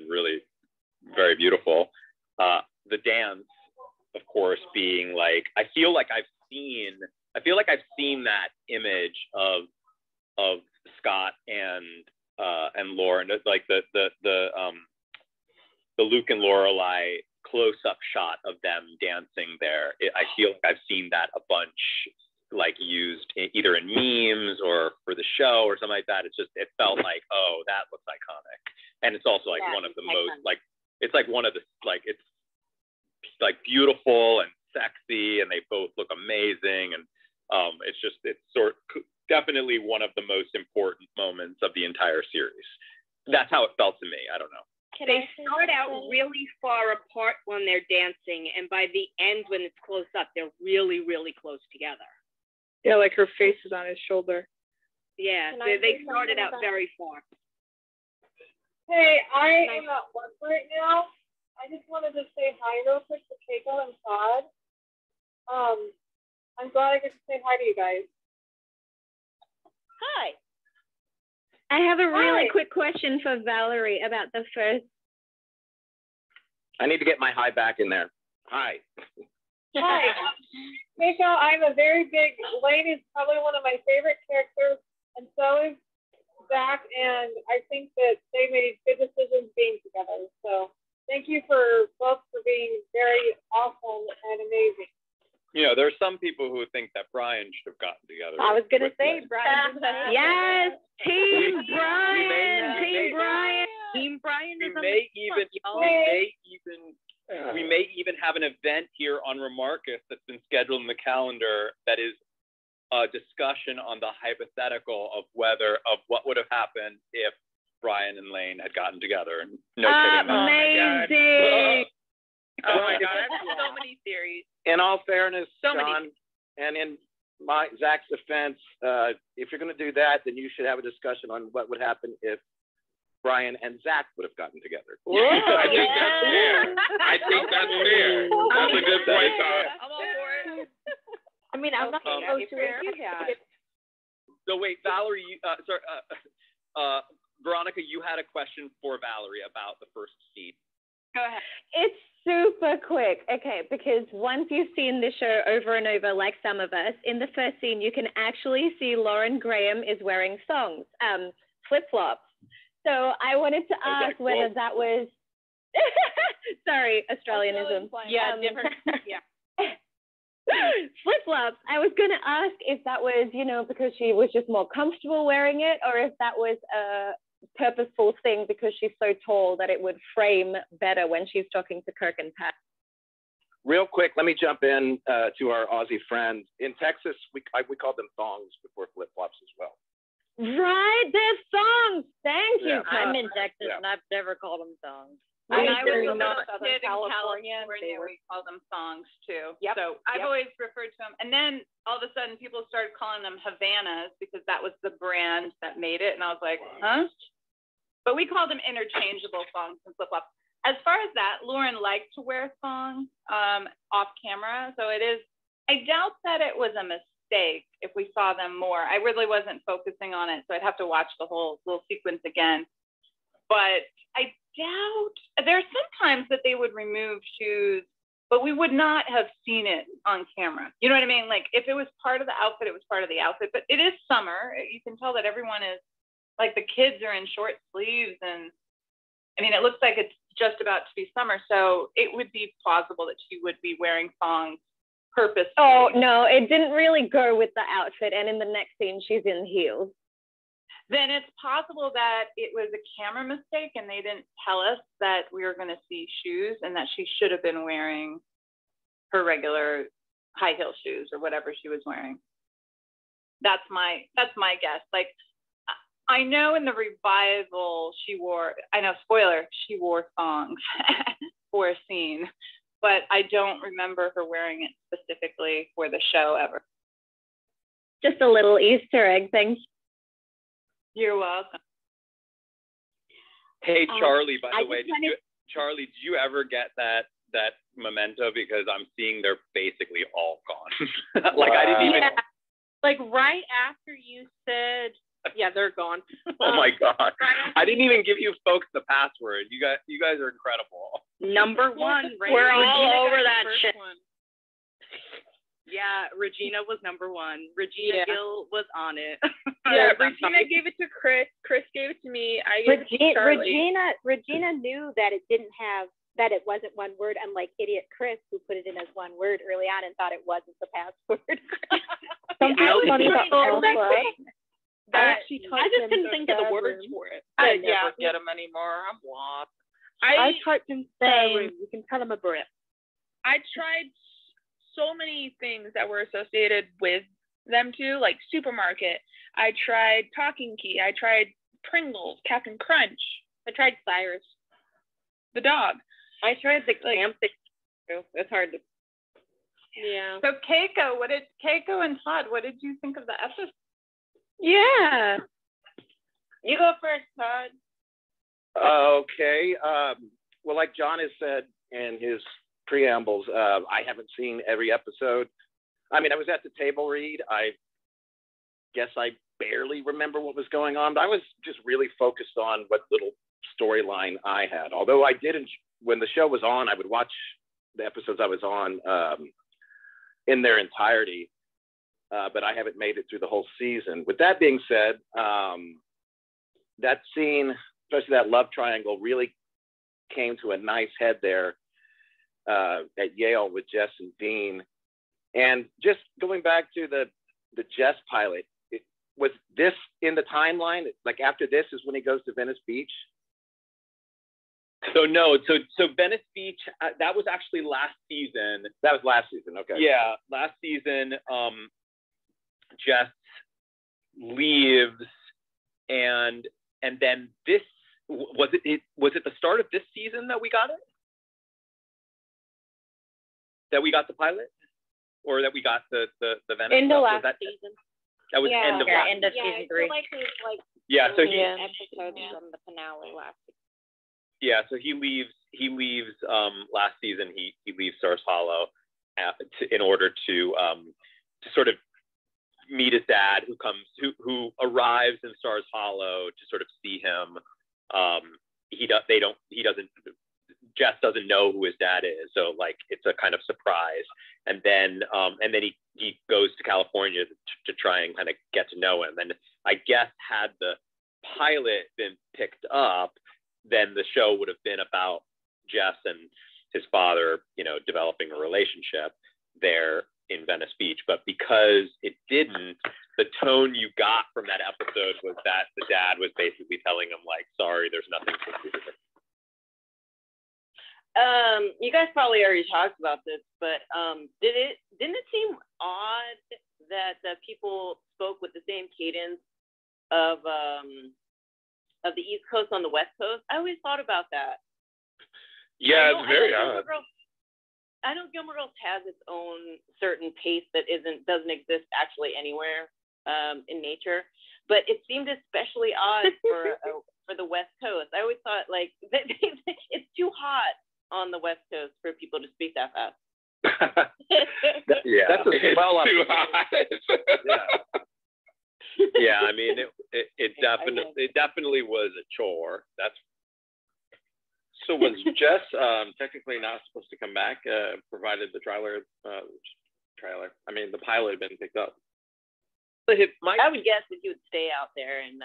really very beautiful. The dance, of course, being like, I feel like I've seen that image of Scott and Lauren, like the Luke and Lorelai close-up shot of them dancing there. I feel like I've seen that a bunch, like used either in memes or for the show or something like that. It felt like, oh, that looks iconic. And it's also like one of the most, like, it's like one of the, like, it's like beautiful and sexy, and they both look amazing. And it's definitely one of the most important moments of the entire series. That's how it felt to me. I don't know. They start out really far apart when they're dancing, and by the end, when it's close up, they're really, really close together. Yeah, like her face is on his shoulder. Yeah, they started out very far. Hey, I am at work right now. I just wanted to say hi real quick to Keiko and Todd. I'm glad I get to say hi to you guys. Hi. I have a really quick question for Valerie about the first. I need to get my hi back in there. Hi. Hi. Keiko, I'm a very big, Lane is probably one of my favorite characters, and so is Zack, and I think that they made good decisions being together. So thank you both for being very awesome and amazing. There are some people who think that Brian should have gotten together. I was going to say, Brian. Yes, Team Brian. Team Brian. Team Brian is we may even have an event here on Remarcus that's been scheduled in the calendar that is a discussion on the hypothetical of what would have happened if Brian and Lane had gotten together. And no kidding. Amazing. Oh my God, so many theories. In all fairness, John, and in Zach's defense, if you're going to do that, then you should have a discussion on what would happen if Brian and Zack would have gotten together. I think that's fair. That's a good point, Todd. I'm all for it. I mean, I'm not supposed to review that. So wait, Valerie, Veronica, you had a question for Valerie about the first scene. Go ahead. It's super quick. Okay, because once you've seen the show over and over, like some of us, in the first scene, you can actually see Lauren Graham is wearing thongs, flip-flops. So I wanted to ask whether that was, sorry, Australianism. Yeah, different. Yeah. Flip-flops. I was going to ask if that was, because she was just more comfortable wearing it, or if that was a purposeful thing because she's so tall that it would frame better when she's talking to Kirk and Pat. Real quick, let me jump in to our Aussie friends. In Texas, we called them thongs before flip-flops as well. Right, they're songs. Thank you. Yeah. I'm in Texas Yeah. and I've never called them songs. When I was a They're little not kid in California, California, they were- we call them songs too. Yep, So I've yep. always referred to them. And then all of a sudden people started calling them Havanas because that was the brand that made it. And I was like, huh? But we called them interchangeable songs and flip-flops. As far as that, Lauren liked to wear thongs off camera. So it is, I doubt that it was a mistake if we saw them more. I really wasn't focusing on it. So I'd have to watch the whole little sequence again. But I doubt, there are some times that they would remove shoes, but we would not have seen it on camera. You know what I mean? Like if it was part of the outfit, it was part of the outfit, but it is summer. You can tell that everyone is, like the kids are in short sleeves and I mean, it looks like it's just about to be summer. So it would be plausible that she would be wearing thongs purposely. Oh, no, it didn't really go with the outfit. And in the next scene, she's in heels. Then it's possible that it was a camera mistake and they didn't tell us that we were going to see shoes and that she should have been wearing her regular high heel shoes or whatever she was wearing. That's my guess. Like, I know in the revival she wore, I know, spoiler, she wore thongs for a scene, but I don't remember her wearing it specifically for the show ever. Just a little Easter egg thing. You're welcome. Hey, Charlie, by I the way, Charlie, did you ever get that memento? Because I'm seeing they're basically all gone. Like I didn't even. Yeah. Like right after you said, yeah, they're gone. Oh my God! I didn't even give you folks the password. You guys are incredible. Number one, right? We're all Regina over got the that first shit. one. Yeah, Regina was number one. Regina Gill was on it. Yeah, Regina gave it to Chris. Chris gave it to me. I gave it to Charlie. Regina knew that it didn't have, that it wasn't one word, unlike idiot Chris, who put it in as one word early on and thought it wasn't the password. Something funny about Elsa. I just couldn't think of the words for it. I never get them anymore. I'm lost. I typed in spare room. You can tell them a Brit. I tried so many things that were associated with them too, like supermarket. I tried Talking Key. I tried Pringles, Captain Crunch. I tried Cyrus, the dog. I tried the camp thing too. It's hard to. Yeah. So Keiko and Todd, what did you think of the episode? Yeah. You go first, Todd. Okay. Well, like John has said in his preambles, I haven't seen every episode. I mean, I was at the table read. I guess I barely remember what was going on, but I was just really focused on what little storyline I had. Although I didn't, when the show was on, I would watch the episodes I was on in their entirety. But I haven't made it through the whole season. With that being said, that scene, especially that love triangle, really came to a nice head there at Yale with Jess and Dean. And just going back to the Jess pilot, was this in the timeline? Like after this is when he goes to Venice Beach? So no, so Venice Beach, that was actually last season. That was last season, okay. Yeah, last season, Jess leaves, and then this was it the start of this season that we got it? That we got the pilot, or that we got the Venice? End of last season. That was end of season 3. Yeah, so he episodes from the finale last season. Yeah, so he leaves last season. He leaves Stars Hollow in order to sort of meet his dad, who arrives in Stars Hollow to sort of see him. Jess doesn't know who his dad is, so like it's a kind of surprise. And then he goes to California to try and kind of get to know him. And I guess had the pilot been picked up, then the show would have been about Jess and his father, developing a relationship there in Venice Beach. But because it didn't, the tone you got from that episode was that the dad was basically telling him, like, sorry, there's nothing to do. You guys probably already talked about this, but didn't it seem odd that the people spoke with the same cadence of the East Coast on the West Coast. I always thought about that. Yeah, it's very odd. I know Gilmore Girls has its own certain pace that doesn't exist actually anywhere in nature, but it seemed especially odd for the West Coast. I always thought like it's too hot on the West Coast for people to speak that fast. Yeah, that's a swell up. Too hot. Yeah, I mean, it definitely was a chore. So was Jess technically not supposed to come back, provided the trailer? I mean, the pilot had been picked up. I would guess that he would stay out there in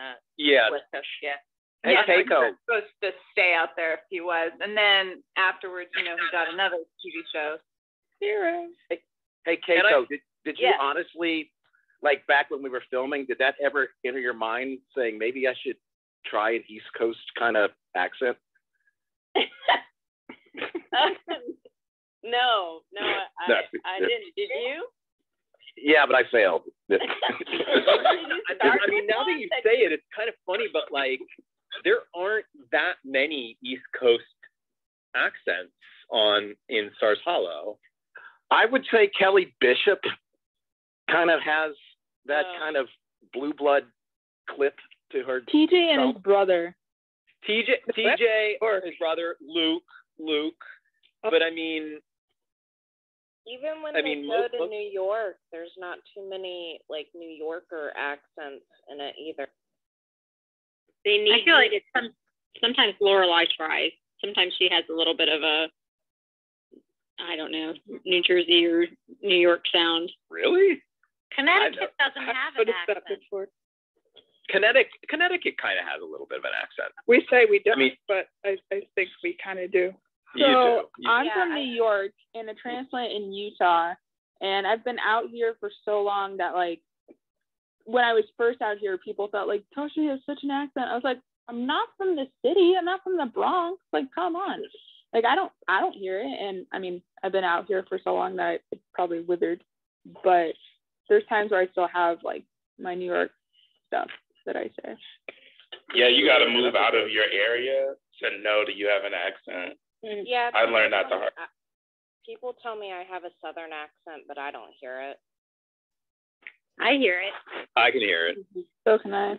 West Coast. Yeah. Hey, Keiko. He was supposed to stay out there if he was, and then afterwards, he got another TV show. Hero. Hey, Keiko, did you honestly, like back when we were filming, did that ever enter your mind saying maybe I should try an East Coast kind of accent? No, I didn't. Did you? Yeah, but I failed. I mean, now that you say it, it's kind of funny, but like, there aren't that many East Coast accents in Stars Hollow. I would say Kelly Bishop kind of has that kind of blue blood clip to her. TJ and his brother. TJ or his brother, Luke. But I mean, even when they go to New York, there's not too many like New Yorker accents in it either. I feel like it's sometimes Lorelai tries. Sometimes she has a little bit of a, I don't know, New Jersey or New York sound. Really? Connecticut doesn't have an accent. Connecticut kind of has a little bit of an accent. We say we don't, but I think we kind of do. So I'm from New York and a transplant in Utah, and I've been out here for so long that like when I was first out here, people felt like Tosha has such an accent. I was like, I'm not from the city. I'm not from the Bronx. Like, come on. Like, I don't hear it. And I mean, I've been out here for so long that it's probably withered. But there's times where I still have like my New York stuff that I say. Yeah, you got to move out of your area to know that you have an accent. Yeah, I learned that the hard. People tell me I have a Southern accent, but I don't hear it. I hear it. I can hear it. So can I.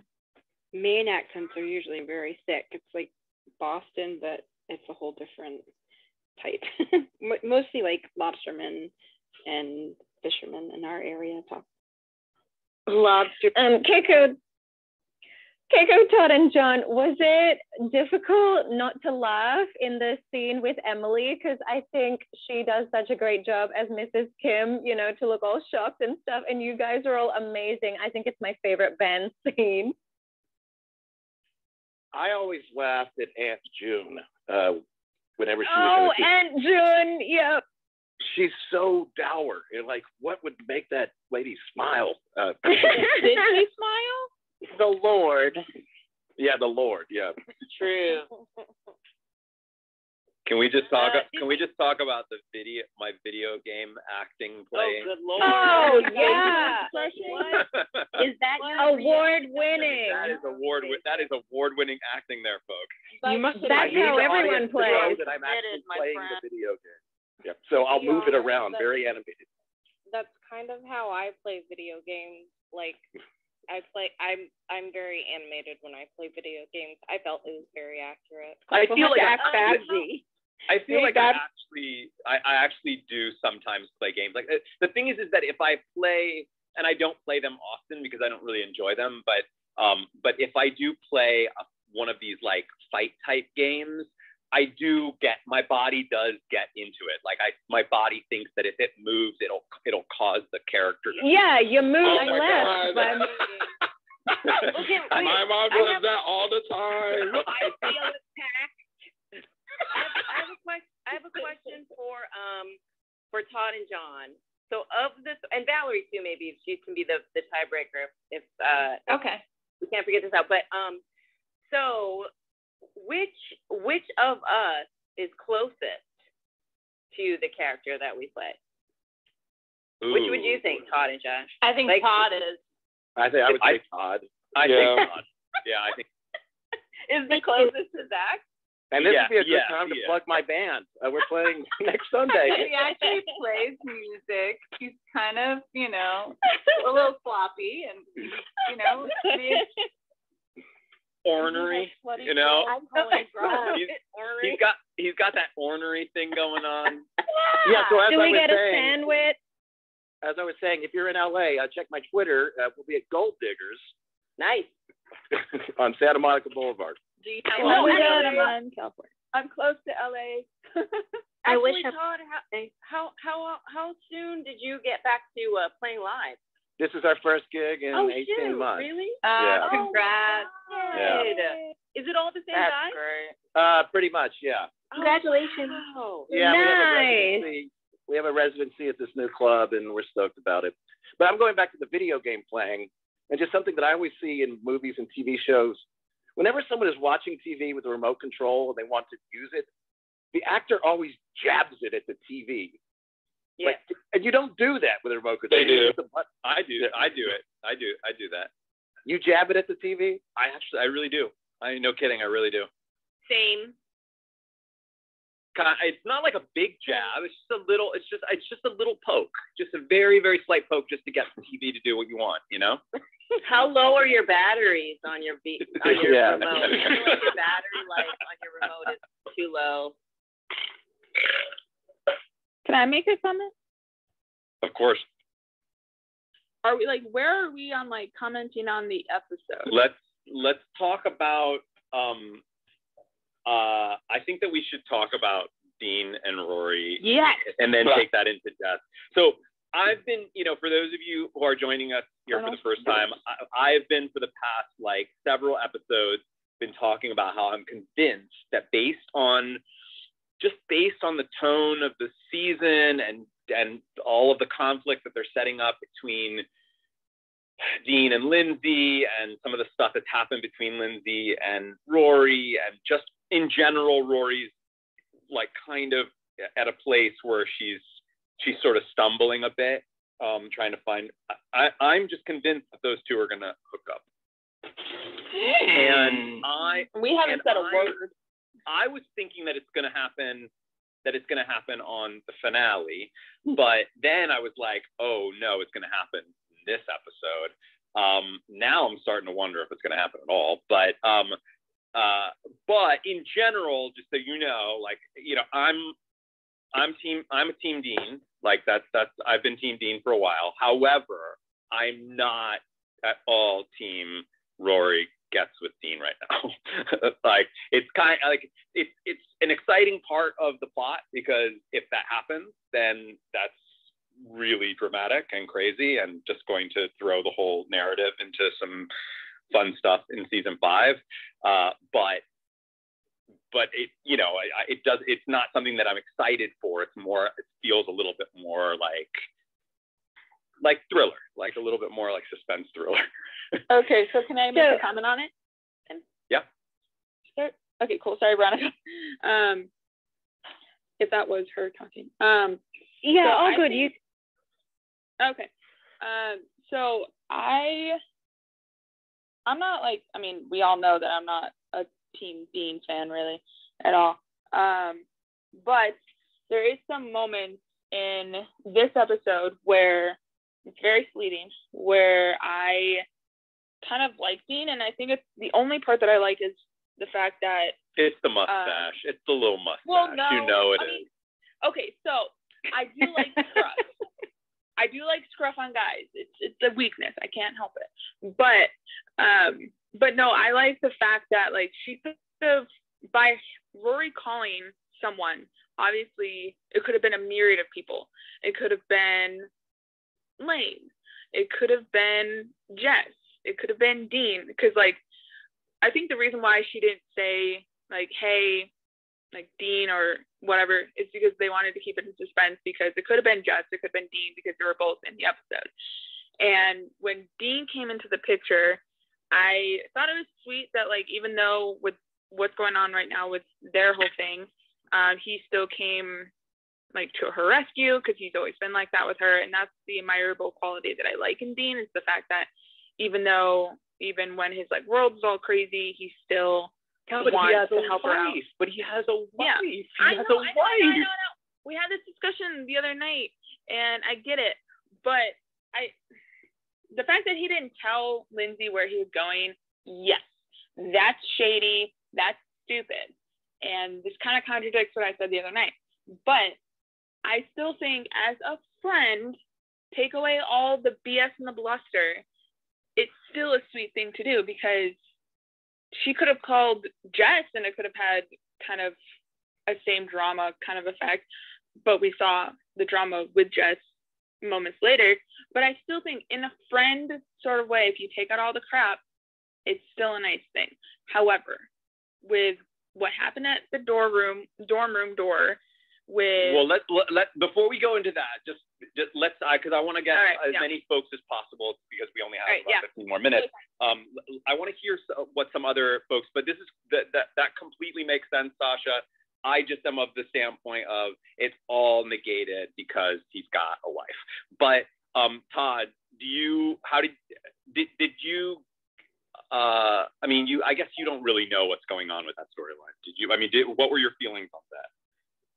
Maine accents are usually very thick. It's like Boston, but it's a whole different type. Mostly like lobstermen and fishermen in our area talk. Lobster. Keiko, Todd, and John, was it difficult not to laugh in the scene with Emily? Because I think she does such a great job as Mrs. Kim, to look all shocked and stuff. And you guys are all amazing. I think it's my favorite band scene. I always laughed at Aunt June whenever she was in the Aunt June, yep. She's so dour. And like, what would make that lady smile? Did she smile? The Lord. Yeah, the Lord. Yeah. True. Can we just talk? Can we just talk about my video game acting playing? Oh, good Lord. Oh, yeah. Is that award-winning? That is award-winning acting there, folks. That's how everyone plays. That I'm actually playing the video game. Yep. So I'll move it around. Very animated. That's kind of how I play video games. Like, I'm very animated when I play video games. I felt it was very accurate. I feel like I actually do sometimes play games. Like the thing is that if I play, and I don't play them often because I don't really enjoy them, but if I do play one of these like fight type games, my body does get into it. Like my body thinks that if it moves, it'll cause the character to you move less. My mom does that all the time. I feel attacked. I have a question for Todd and John. So of this, and Valerie too, maybe if she can be the tiebreaker if okay, we can't figure this out. But so which of us is closest to the character that we play? Which would you think, Todd and Josh? I think Todd is. I would say Todd. I think Todd. Yeah, I think. Is the closest to Zack? And this would be a good time to plug my band. We're playing next Sunday. He actually plays music. He's kind of, you know, a little sloppy and, you know, ornery, you know. He's got that ornery thing going on. Yeah. So as Do we get a saying, sandwich? as I was saying, if you're in LA, check my Twitter. We'll be at Gold Diggers. Nice. On Santa Monica Boulevard. Do you I'm California. I'm close to LA. I wish. Todd, how soon did you get back to playing live? This is our first gig in 18 months. Really? Yeah. Congrats. Yeah. Is it all the same guy? Great. Pretty much, yeah. Congratulations. Yeah, Nice. we have a residency at this new club, and we're stoked about it. But I'm going back to the video game playing, and just something that I always see in movies and TV shows. Whenever someone is watching TV with a remote control and they want to use it, the actor always jabs it at the TV. Yeah. Like, and you don't do that with a remote control. They do. I do it. I do that. You jab it at the TV? I really do. No kidding. I really do. Same. It's not like a big jab. It's just a little. It's just a little poke. Just a very, very slight poke, just to get the TV to do what you want. You know. How low are your batteries on your remote? I feel like your battery life on your remote is too low. Can I make a comment? Of course. Are we where are we on commenting on the episode? Let's talk about. I think that we should talk about Dean and Rory. Yes. And then take that into depth. So I've been, for those of you who are joining us here for the first time, I've been for the past several episodes been talking about how I'm convinced that based on the tone of the season and all of the conflict that they're setting up between Dean and Lindsay and some of the stuff that's happened between Lindsay and Rory, and just in general, Rory's kind of at a place where she's sort of stumbling a bit, trying to find. I'm just convinced that those two are gonna hook up. And we haven't said a word. I was thinking that it's gonna happen on the finale, but then I was like, oh no, it's gonna happen in this episode. Now I'm starting to wonder if it's gonna happen at all. But in general, just so you know, I'm a team Dean. That's I've been team Dean for a while. However, I'm not at all team Rory gets with Dean right now. It's kind of it's an exciting part of the plot, because if that happens, then that's really dramatic and crazy and just going to throw the whole narrative into some fun stuff in season 5. But it's not something that I'm excited for. It feels a little bit more like thriller, a little bit more like suspense thriller. Okay, so can I make a comment on it? Yeah. Okay, cool. Sorry, Veronica. If that was her talking. Yeah, all good. Okay. So I'm not we all know that I'm not a Team Dean fan really at all. But there is some moments in this episode where it's very fleeting, where I kind of like Dean, and I think it's the only part that I like is the fact that it's the mustache. It's the little mustache. Well, no, it is. Okay, so I do like scruff. I do like scruff on guys. It's a weakness. I can't help it. But no, I like the fact that she could have, by Rory calling someone, obviously it could have been a myriad of people. It could have been Lane. It could have been Jess. It could have been Dean. Because I think the reason why she didn't say hey, Dean or whatever, is because they wanted to keep it in suspense, because it could have been Jess, it could have been Dean, because they were both in the episode. And when Dean came into the picture, I thought it was sweet that even though with what's going on right now with their whole thing, he still came to her rescue, because he's always been like that with her. And that's the admirable quality that I like in Dean, is the fact that even though even when his like world's all crazy, he still But he wants has to a help her out. wife. But he has a wife. Yeah. He I has know. a wife. We had this discussion the other night, and I get it, but the fact that he didn't tell Lindsay where he was going, yes, that's shady, that's stupid, and this kind of contradicts what I said the other night. But I still think, as a friend, take away all the BS and the bluster. It's still a sweet thing to do, because she could have called Jess, and it could have had kind of a same drama kind of effect. But we saw the drama with Jess moments later. But I still think, in a friend sort of way, if you take out all the crap, it's still a nice thing. However, with what happened at the dorm room door, with let before we go into that, just let's because I want to get as many folks as possible, because we only have about 15 more minutes. I want to hear what some other folks, but this is that completely makes sense, Sasha. I just am of the standpoint of it's all negated because he's got a wife. But Todd, did you? I mean, I guess you don't really know what's going on with that storyline. Did you? I mean, what were your feelings on that?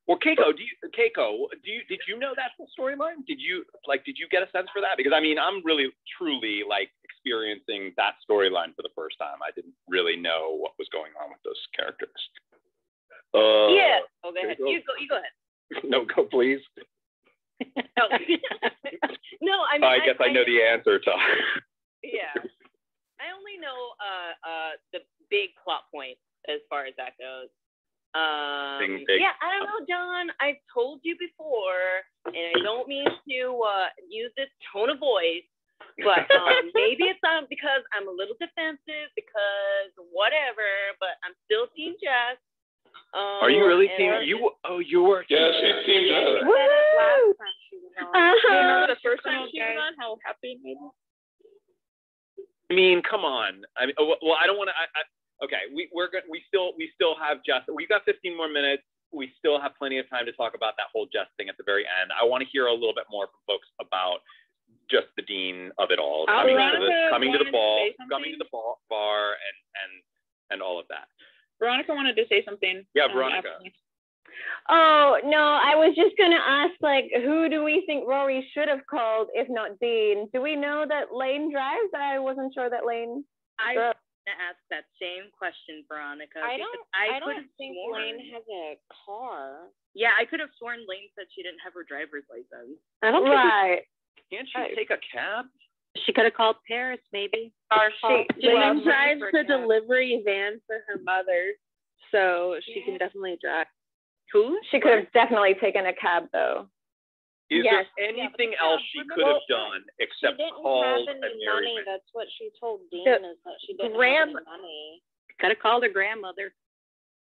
Or Keiko, did you know that whole storyline? Did you get a sense for that? Because I mean, I'm really truly like experiencing that storyline for the first time. I didn't really know what was going on with those characters. Yeah. Oh, go ahead. You go ahead. No, go please. No, I mean. I guess I know the answer, Todd. Yeah. I only know the big plot points as far as that goes. Yeah, I don't know, John. I've told you before, and I don't mean to use this tone of voice, but maybe it's because I'm a little defensive, because whatever, but I'm still Team Jess. Are you really Team? You were. Yeah, she's Team Jess. You remember the first time she was on, how happy it made me? I mean, come on. I mean, well, I don't want to. Okay, we still have Jess. We've got 15 more minutes. We still have plenty of time to talk about that whole Jess thing at the very end. I want to hear a little bit more from folks about just the dean of it all, coming to the bar, and all of that. Veronica wanted to say something. Yeah, Veronica. Oh, no, I was just going to ask, like, who do we think Rory should have called, if not Dean? Do we know that Lane drives? I wasn't sure that Lane drove. To ask that same question, Veronica. I don't think Lane has a car. Yeah, I could have sworn Lane said she didn't have her driver's license. I don't think Can't she take a cab? She could have called Paris, maybe. Or Lane drives the delivery van for her mother, so she can definitely drive. Who? She could have definitely taken a cab, though. Is there anything else she could have done except called and married? That's what she told Dean, is that she didn't have any money. Could have called her grandmother.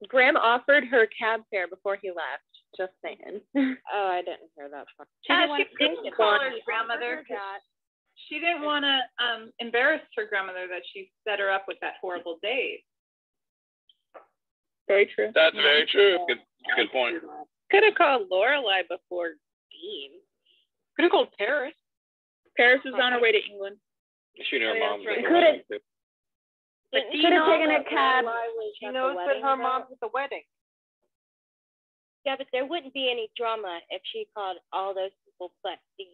Graham offered her cab fare before he left. Just saying. Oh, I didn't hear that part. She didn't call her grandmother. She didn't want to embarrass her grandmother that she set her up with that horrible date. Very true. That's very true. Good point. Could have called Lorelai before Dean. Could have called Paris. Paris is on her way to England. She knew her mom. Could have taken a cab. She knows that her mom's at the wedding. Yeah, but there wouldn't be any drama if she called all those people but Dean.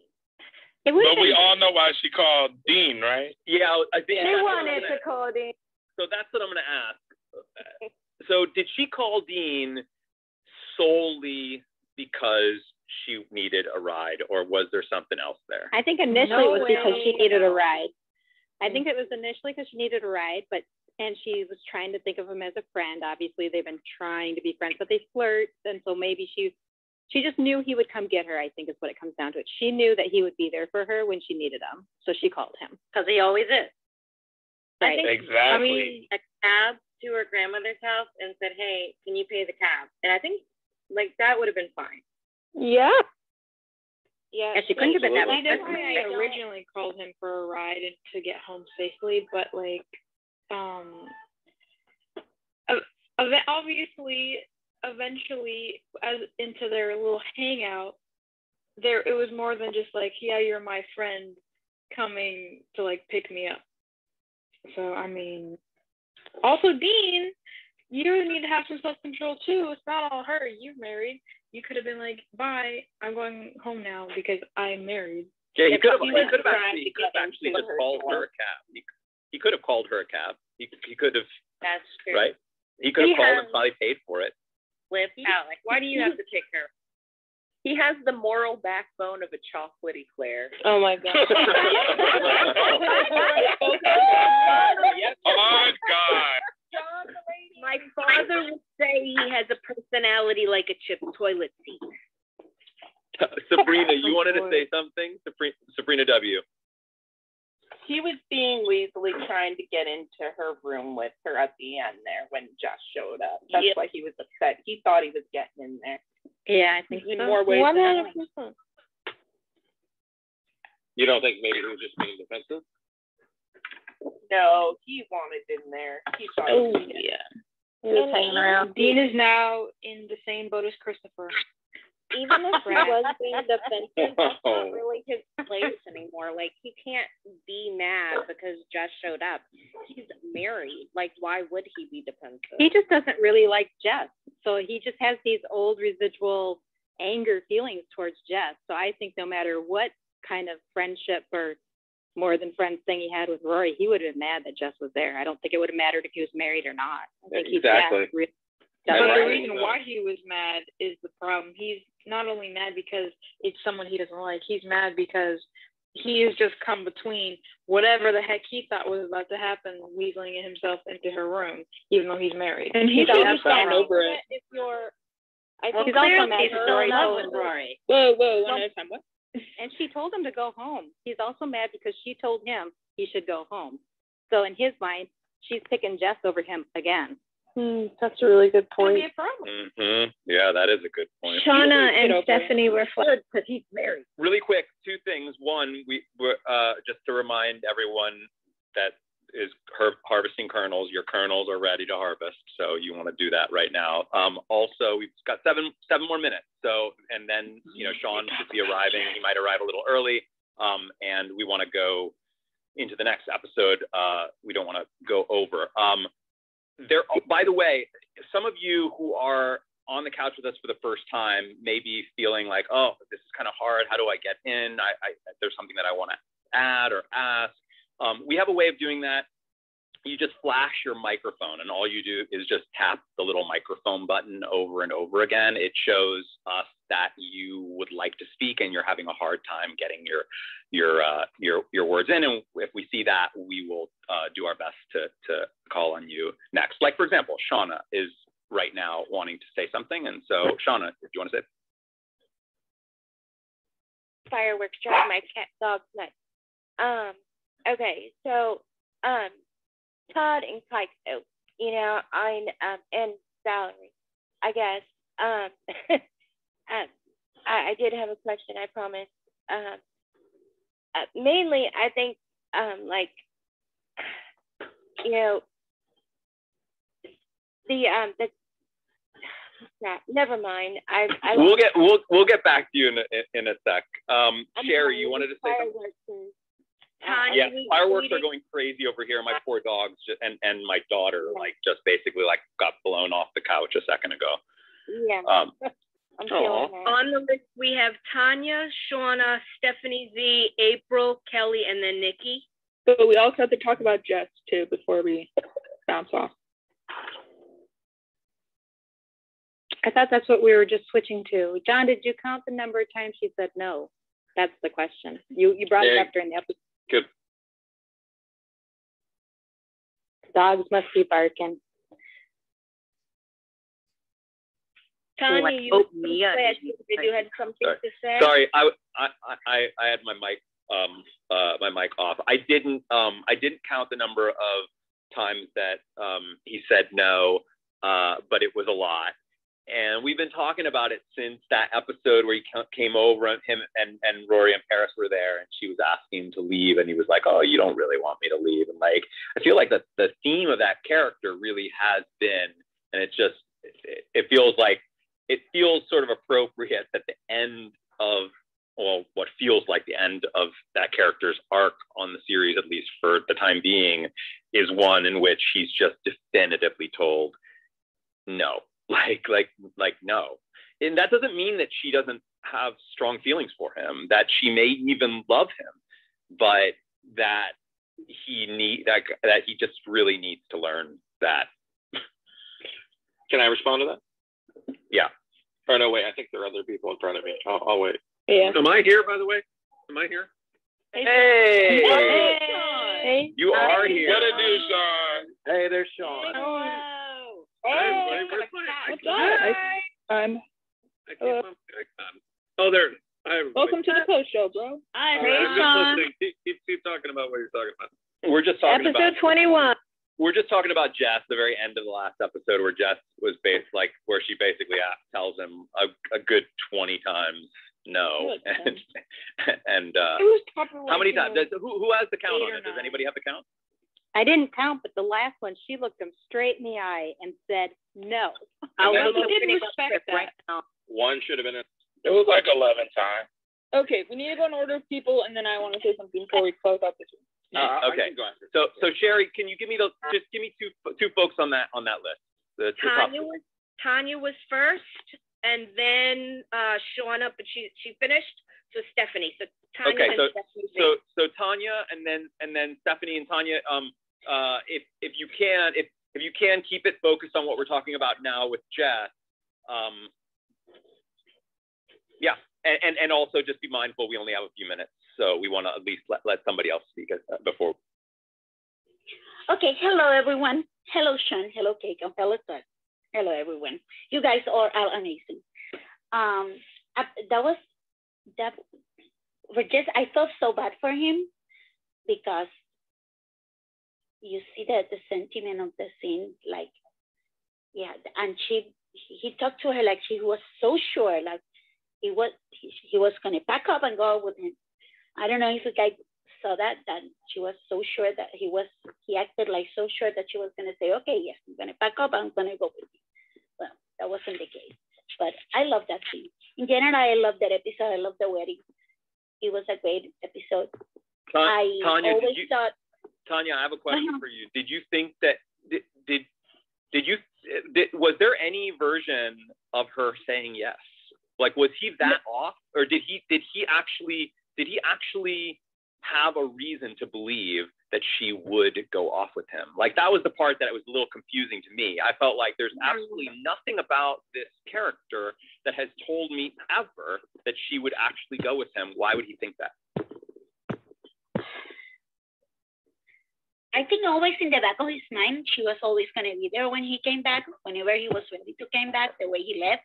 But we all know why she called Dean, right? Yeah, I think she wanted to call Dean. So that's what I'm going to ask. So did she call Dean solely because she needed a ride, or was there something else there? I think initially it was because she needed a ride. I think it was initially because she needed a ride, and she was trying to think of him as a friend. Obviously, they've been trying to be friends, but they flirt, and so maybe she just knew he would come get her, I think is what it comes down to. She knew that he would be there for her when she needed him, so she called him. Because he always is. Right. Exactly. I mean, a cab to her grandmother's house and said, hey, can you pay the cab? And I think, like, that would have been fine. Yeah. Yeah, she couldn't have been that way. That's why I originally called him for a ride and to get home safely, but like, obviously, eventually, as into their little hangout, it was more than just like, yeah, you're my friend coming to like pick me up. So, I mean, also, Dean, you need to have some self-control, too. It's not all her. You're married. You could have been like, bye, I'm going home now because I'm married. Yeah, he could have actually just called her a cab. He could have called her a cab. He could have. That's true. Right? He could have called and probably paid for it. Live out. Like, why do you have to take her? He has the moral backbone of a chocolatey Claire. Oh my God. Oh God. My father would say he has a personality like a chip toilet seat. Sabrina, you wanted to say something? Sabrina W. He was being weaselly trying to get into her room with her at the end there when Josh showed up. That's why he was upset. He thought he was getting in there. Yeah, I think in more ways than one. You don't think maybe he was just being defensive? No, he wanted in there. He thought he was hanging around. Dean is now in the same boat as Christopher. Even if he was being defensive, that's not really his place anymore. Like, he can't be mad because Jess showed up. He's married. Like, why would he be defensive? He just doesn't really like Jess. So he just has these old residual anger feelings towards Jess. So I think no matter what kind of friendship or more than friends thing he had with Rory, he would have been mad that Jess was there. I don't think it would have mattered if he was married or not. I think exactly. But the reason why he was mad is the problem. He's not only mad because it's someone he doesn't like, he's mad because he has just come between whatever the heck he thought was about to happen, weaseling himself into her room, even though he's married. And he's also gotten over it. If you're, he's also mad he's because still in love with Rory. Whoa, one at a time. What? And she told him to go home. He's also mad because she told him he should go home. So in his mind, she's picking Jess over him again. That's a really good point. Yeah, that is a good point. Shauna and Stephanie were good because he's married. Really quick, two things. One, we just to remind everyone that is harvesting kernels. Your kernels are ready to harvest, so you want to do that right now. Also, we've got seven more minutes. So, and then Sean should be arriving. He might arrive a little early. And we want to go into the next episode. We don't want to go over. By the way, some of you who are on the couch with us for the first time may be feeling like, oh, this is kind of hard. How do I get in? There's something that I want to add or ask. We have a way of doing that. You just flash your microphone, and all you do is just tap the little microphone button over and over again. It shows us that you would like to speak and you're having a hard time getting your words in. And if we see that, we will do our best to call on you next. Like, for example, Shauna is right now wanting to say something. And so, Shauna, if you want to say. Fireworks drive my cat dog's nuts. Okay, so Todd and Keiko, and Valerie, I guess. I did have a question, I promise. Mainly, I think, never mind. We'll get back to you in a sec. Sherry, you wanted to say something? Yeah, fireworks are going crazy over here. My poor dogs and my daughter just basically got blown off the couch a second ago. Yeah. I'm feeling that. On the list we have Tanya, Shauna, Stephanie Z, April, Kelly, and then Nikki. But we also have to talk about Jess too before we bounce off. I thought that's what we were just switching to. John, did you count the number of times she said no? That's the question. You brought it up during the episode. Good. Dogs must be barking. Tanya, you had something to say? Sorry, I had my mic off. I didn't count the number of times that he said no, but it was a lot. And we've been talking about it since that episode where he came over and him and Rory and Paris were there, and she was asking him to leave, and he was like, "Oh, you don't really want me to leave." And I feel like the theme of that character really has been, and it feels sort of appropriate at the end of, what feels like the end of that character's arc on the series, at least for the time being, is one in which he's just definitively told no, like no. And that doesn't mean that she doesn't have strong feelings for him, that she may even love him, but that he just really needs to learn that. Can I respond to that? Yeah. Oh, no, wait. I think there are other people in front of me. I'll wait. Yeah. Am I here, by the way? Am I here? Hey! Hey. You are here. What it do, Sean? Hey, there's Sean. Hey, where's my icon? I can't find my icon. Oh, there. Hi, everybody. Welcome to the post show, bro. Hi, I'm Sean. just listening. Keep talking about what you're talking about. We're just talking Episode about 21. We're just talking about Jess, the very end of the last episode, where Jess was where she basically tells him a good 20 times no, and how many times? Who has the count on it? Does anybody have the count? I didn't count, but the last one, she looked him straight in the eye and said no. I didn't respect that. right now. One should have been It was like 11 times. Okay, we need to go in order of people, and then I want to say something before we close out this one. Okay. So Sherry, can you give me two folks on that list? Tanya was first, and then Shauna, but she finished. So Stephanie. So Tanya. Okay. And Stephanie. So Tanya, and then Stephanie and Tanya. If you can keep it focused on what we're talking about now with Jess. Yeah. And also just be mindful, we only have a few minutes, so we want to at least let somebody else speak before. Okay, hello everyone. Hello Sean, hello Keiko, hello Todd. Hello everyone. You guys are all amazing. I felt so bad for him because you see that the sentiment of the scene, like, yeah, and he talked to her like she was so sure, like, he was going to pack up and go with him. I don't know if the guy saw that she was so sure that he acted like so sure that she was going to say, okay, yes, I'm going to pack up, I'm going to go with you. Well, that wasn't the case. But I love that scene. In general, I love that episode. I love the wedding. It was a great episode. Tanya, Tanya, I have a question for you. Did you think that, was there any version of her saying yes? Like, was he that off, or did he actually have a reason to believe that she would go off with him? Like, that was the part that was a little confusing to me. I felt like there's absolutely nothing about this character that has told me ever that she would actually go with him. Why would he think that? I think always in the back of his mind, she was always going to be there when he came back, whenever he was ready to come back, the way he left.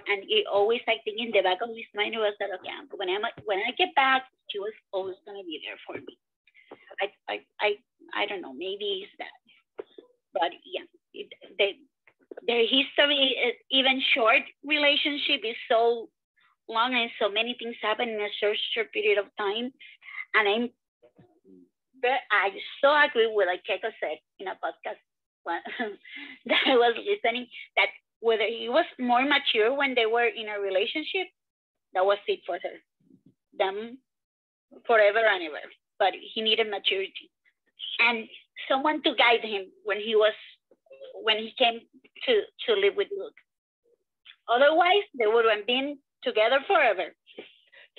And he always, I think, in the back of his mind, he was that, okay, when I get back, she was always going to be there for me. I don't know, maybe it's that. But yeah, their history, is, even short relationship, is so long and so many things happen in a short period of time. And I so agree with what Keiko said in a podcast that I was listening, that whether he was more mature when they were in a relationship, that was it for them forever and ever. But he needed maturity and someone to guide him when he came to live with Luke. Otherwise, they would have been together forever.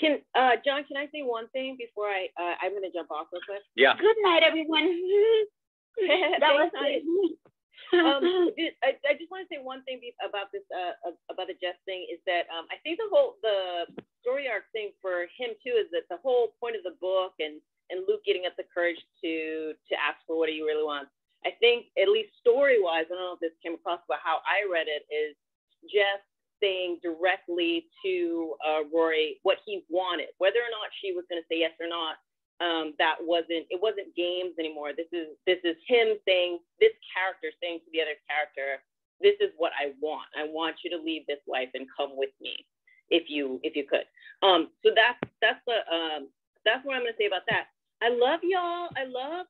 John, can I say one thing before I'm going to jump off real quick? Yeah. Good night, everyone. That was nice. I just want to say one thing about this about the Jess thing is that I think the story arc thing for him too is that the whole point of the book and Luke getting up the courage to ask for what he really wants. I think, at least story wise, I don't know if this came across, but how I read it is Jess saying directly to Rory what he wanted, whether or not she was going to say yes or not. It wasn't games anymore. This is him saying, this character saying to the other character, this is what I want. I want you to leave this life and come with me if you could. So that's what I'm going to say about that. I love y'all. I love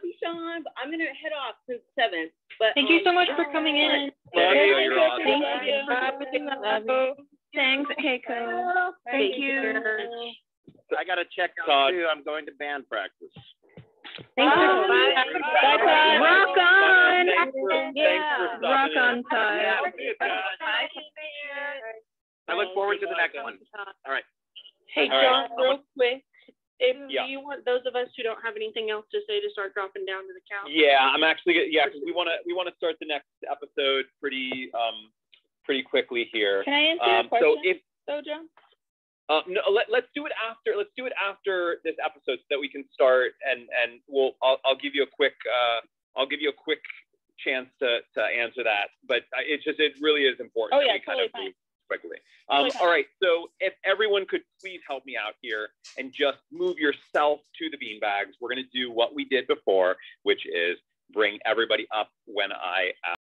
you, Sean, but I'm going to head off since 7. But thank you so much for coming in. Love you. You're awesome. Thank you. Thanks, Keiko. Thank you. I got to check out too. I'm going to band practice. Thanks for Rock on. Rock on, Todd. I look forward to the next one. All right. Hey, All John, right. real quick. Do Yeah. you want those of us who don't have anything else to say to start dropping down to the couch? Yeah, I'm actually because we want to start the next episode pretty quickly here. Can I answer your question? So John? No, let's do it after. Let's do it after this episode so that we can start and I'll give you a quick chance to answer that. But it really is important. Oh yeah, that we totally kind of fine. Quickly. All right. So if everyone could please help me out here and just move yourself to the beanbags, we're going to do what we did before, which is bring everybody up when I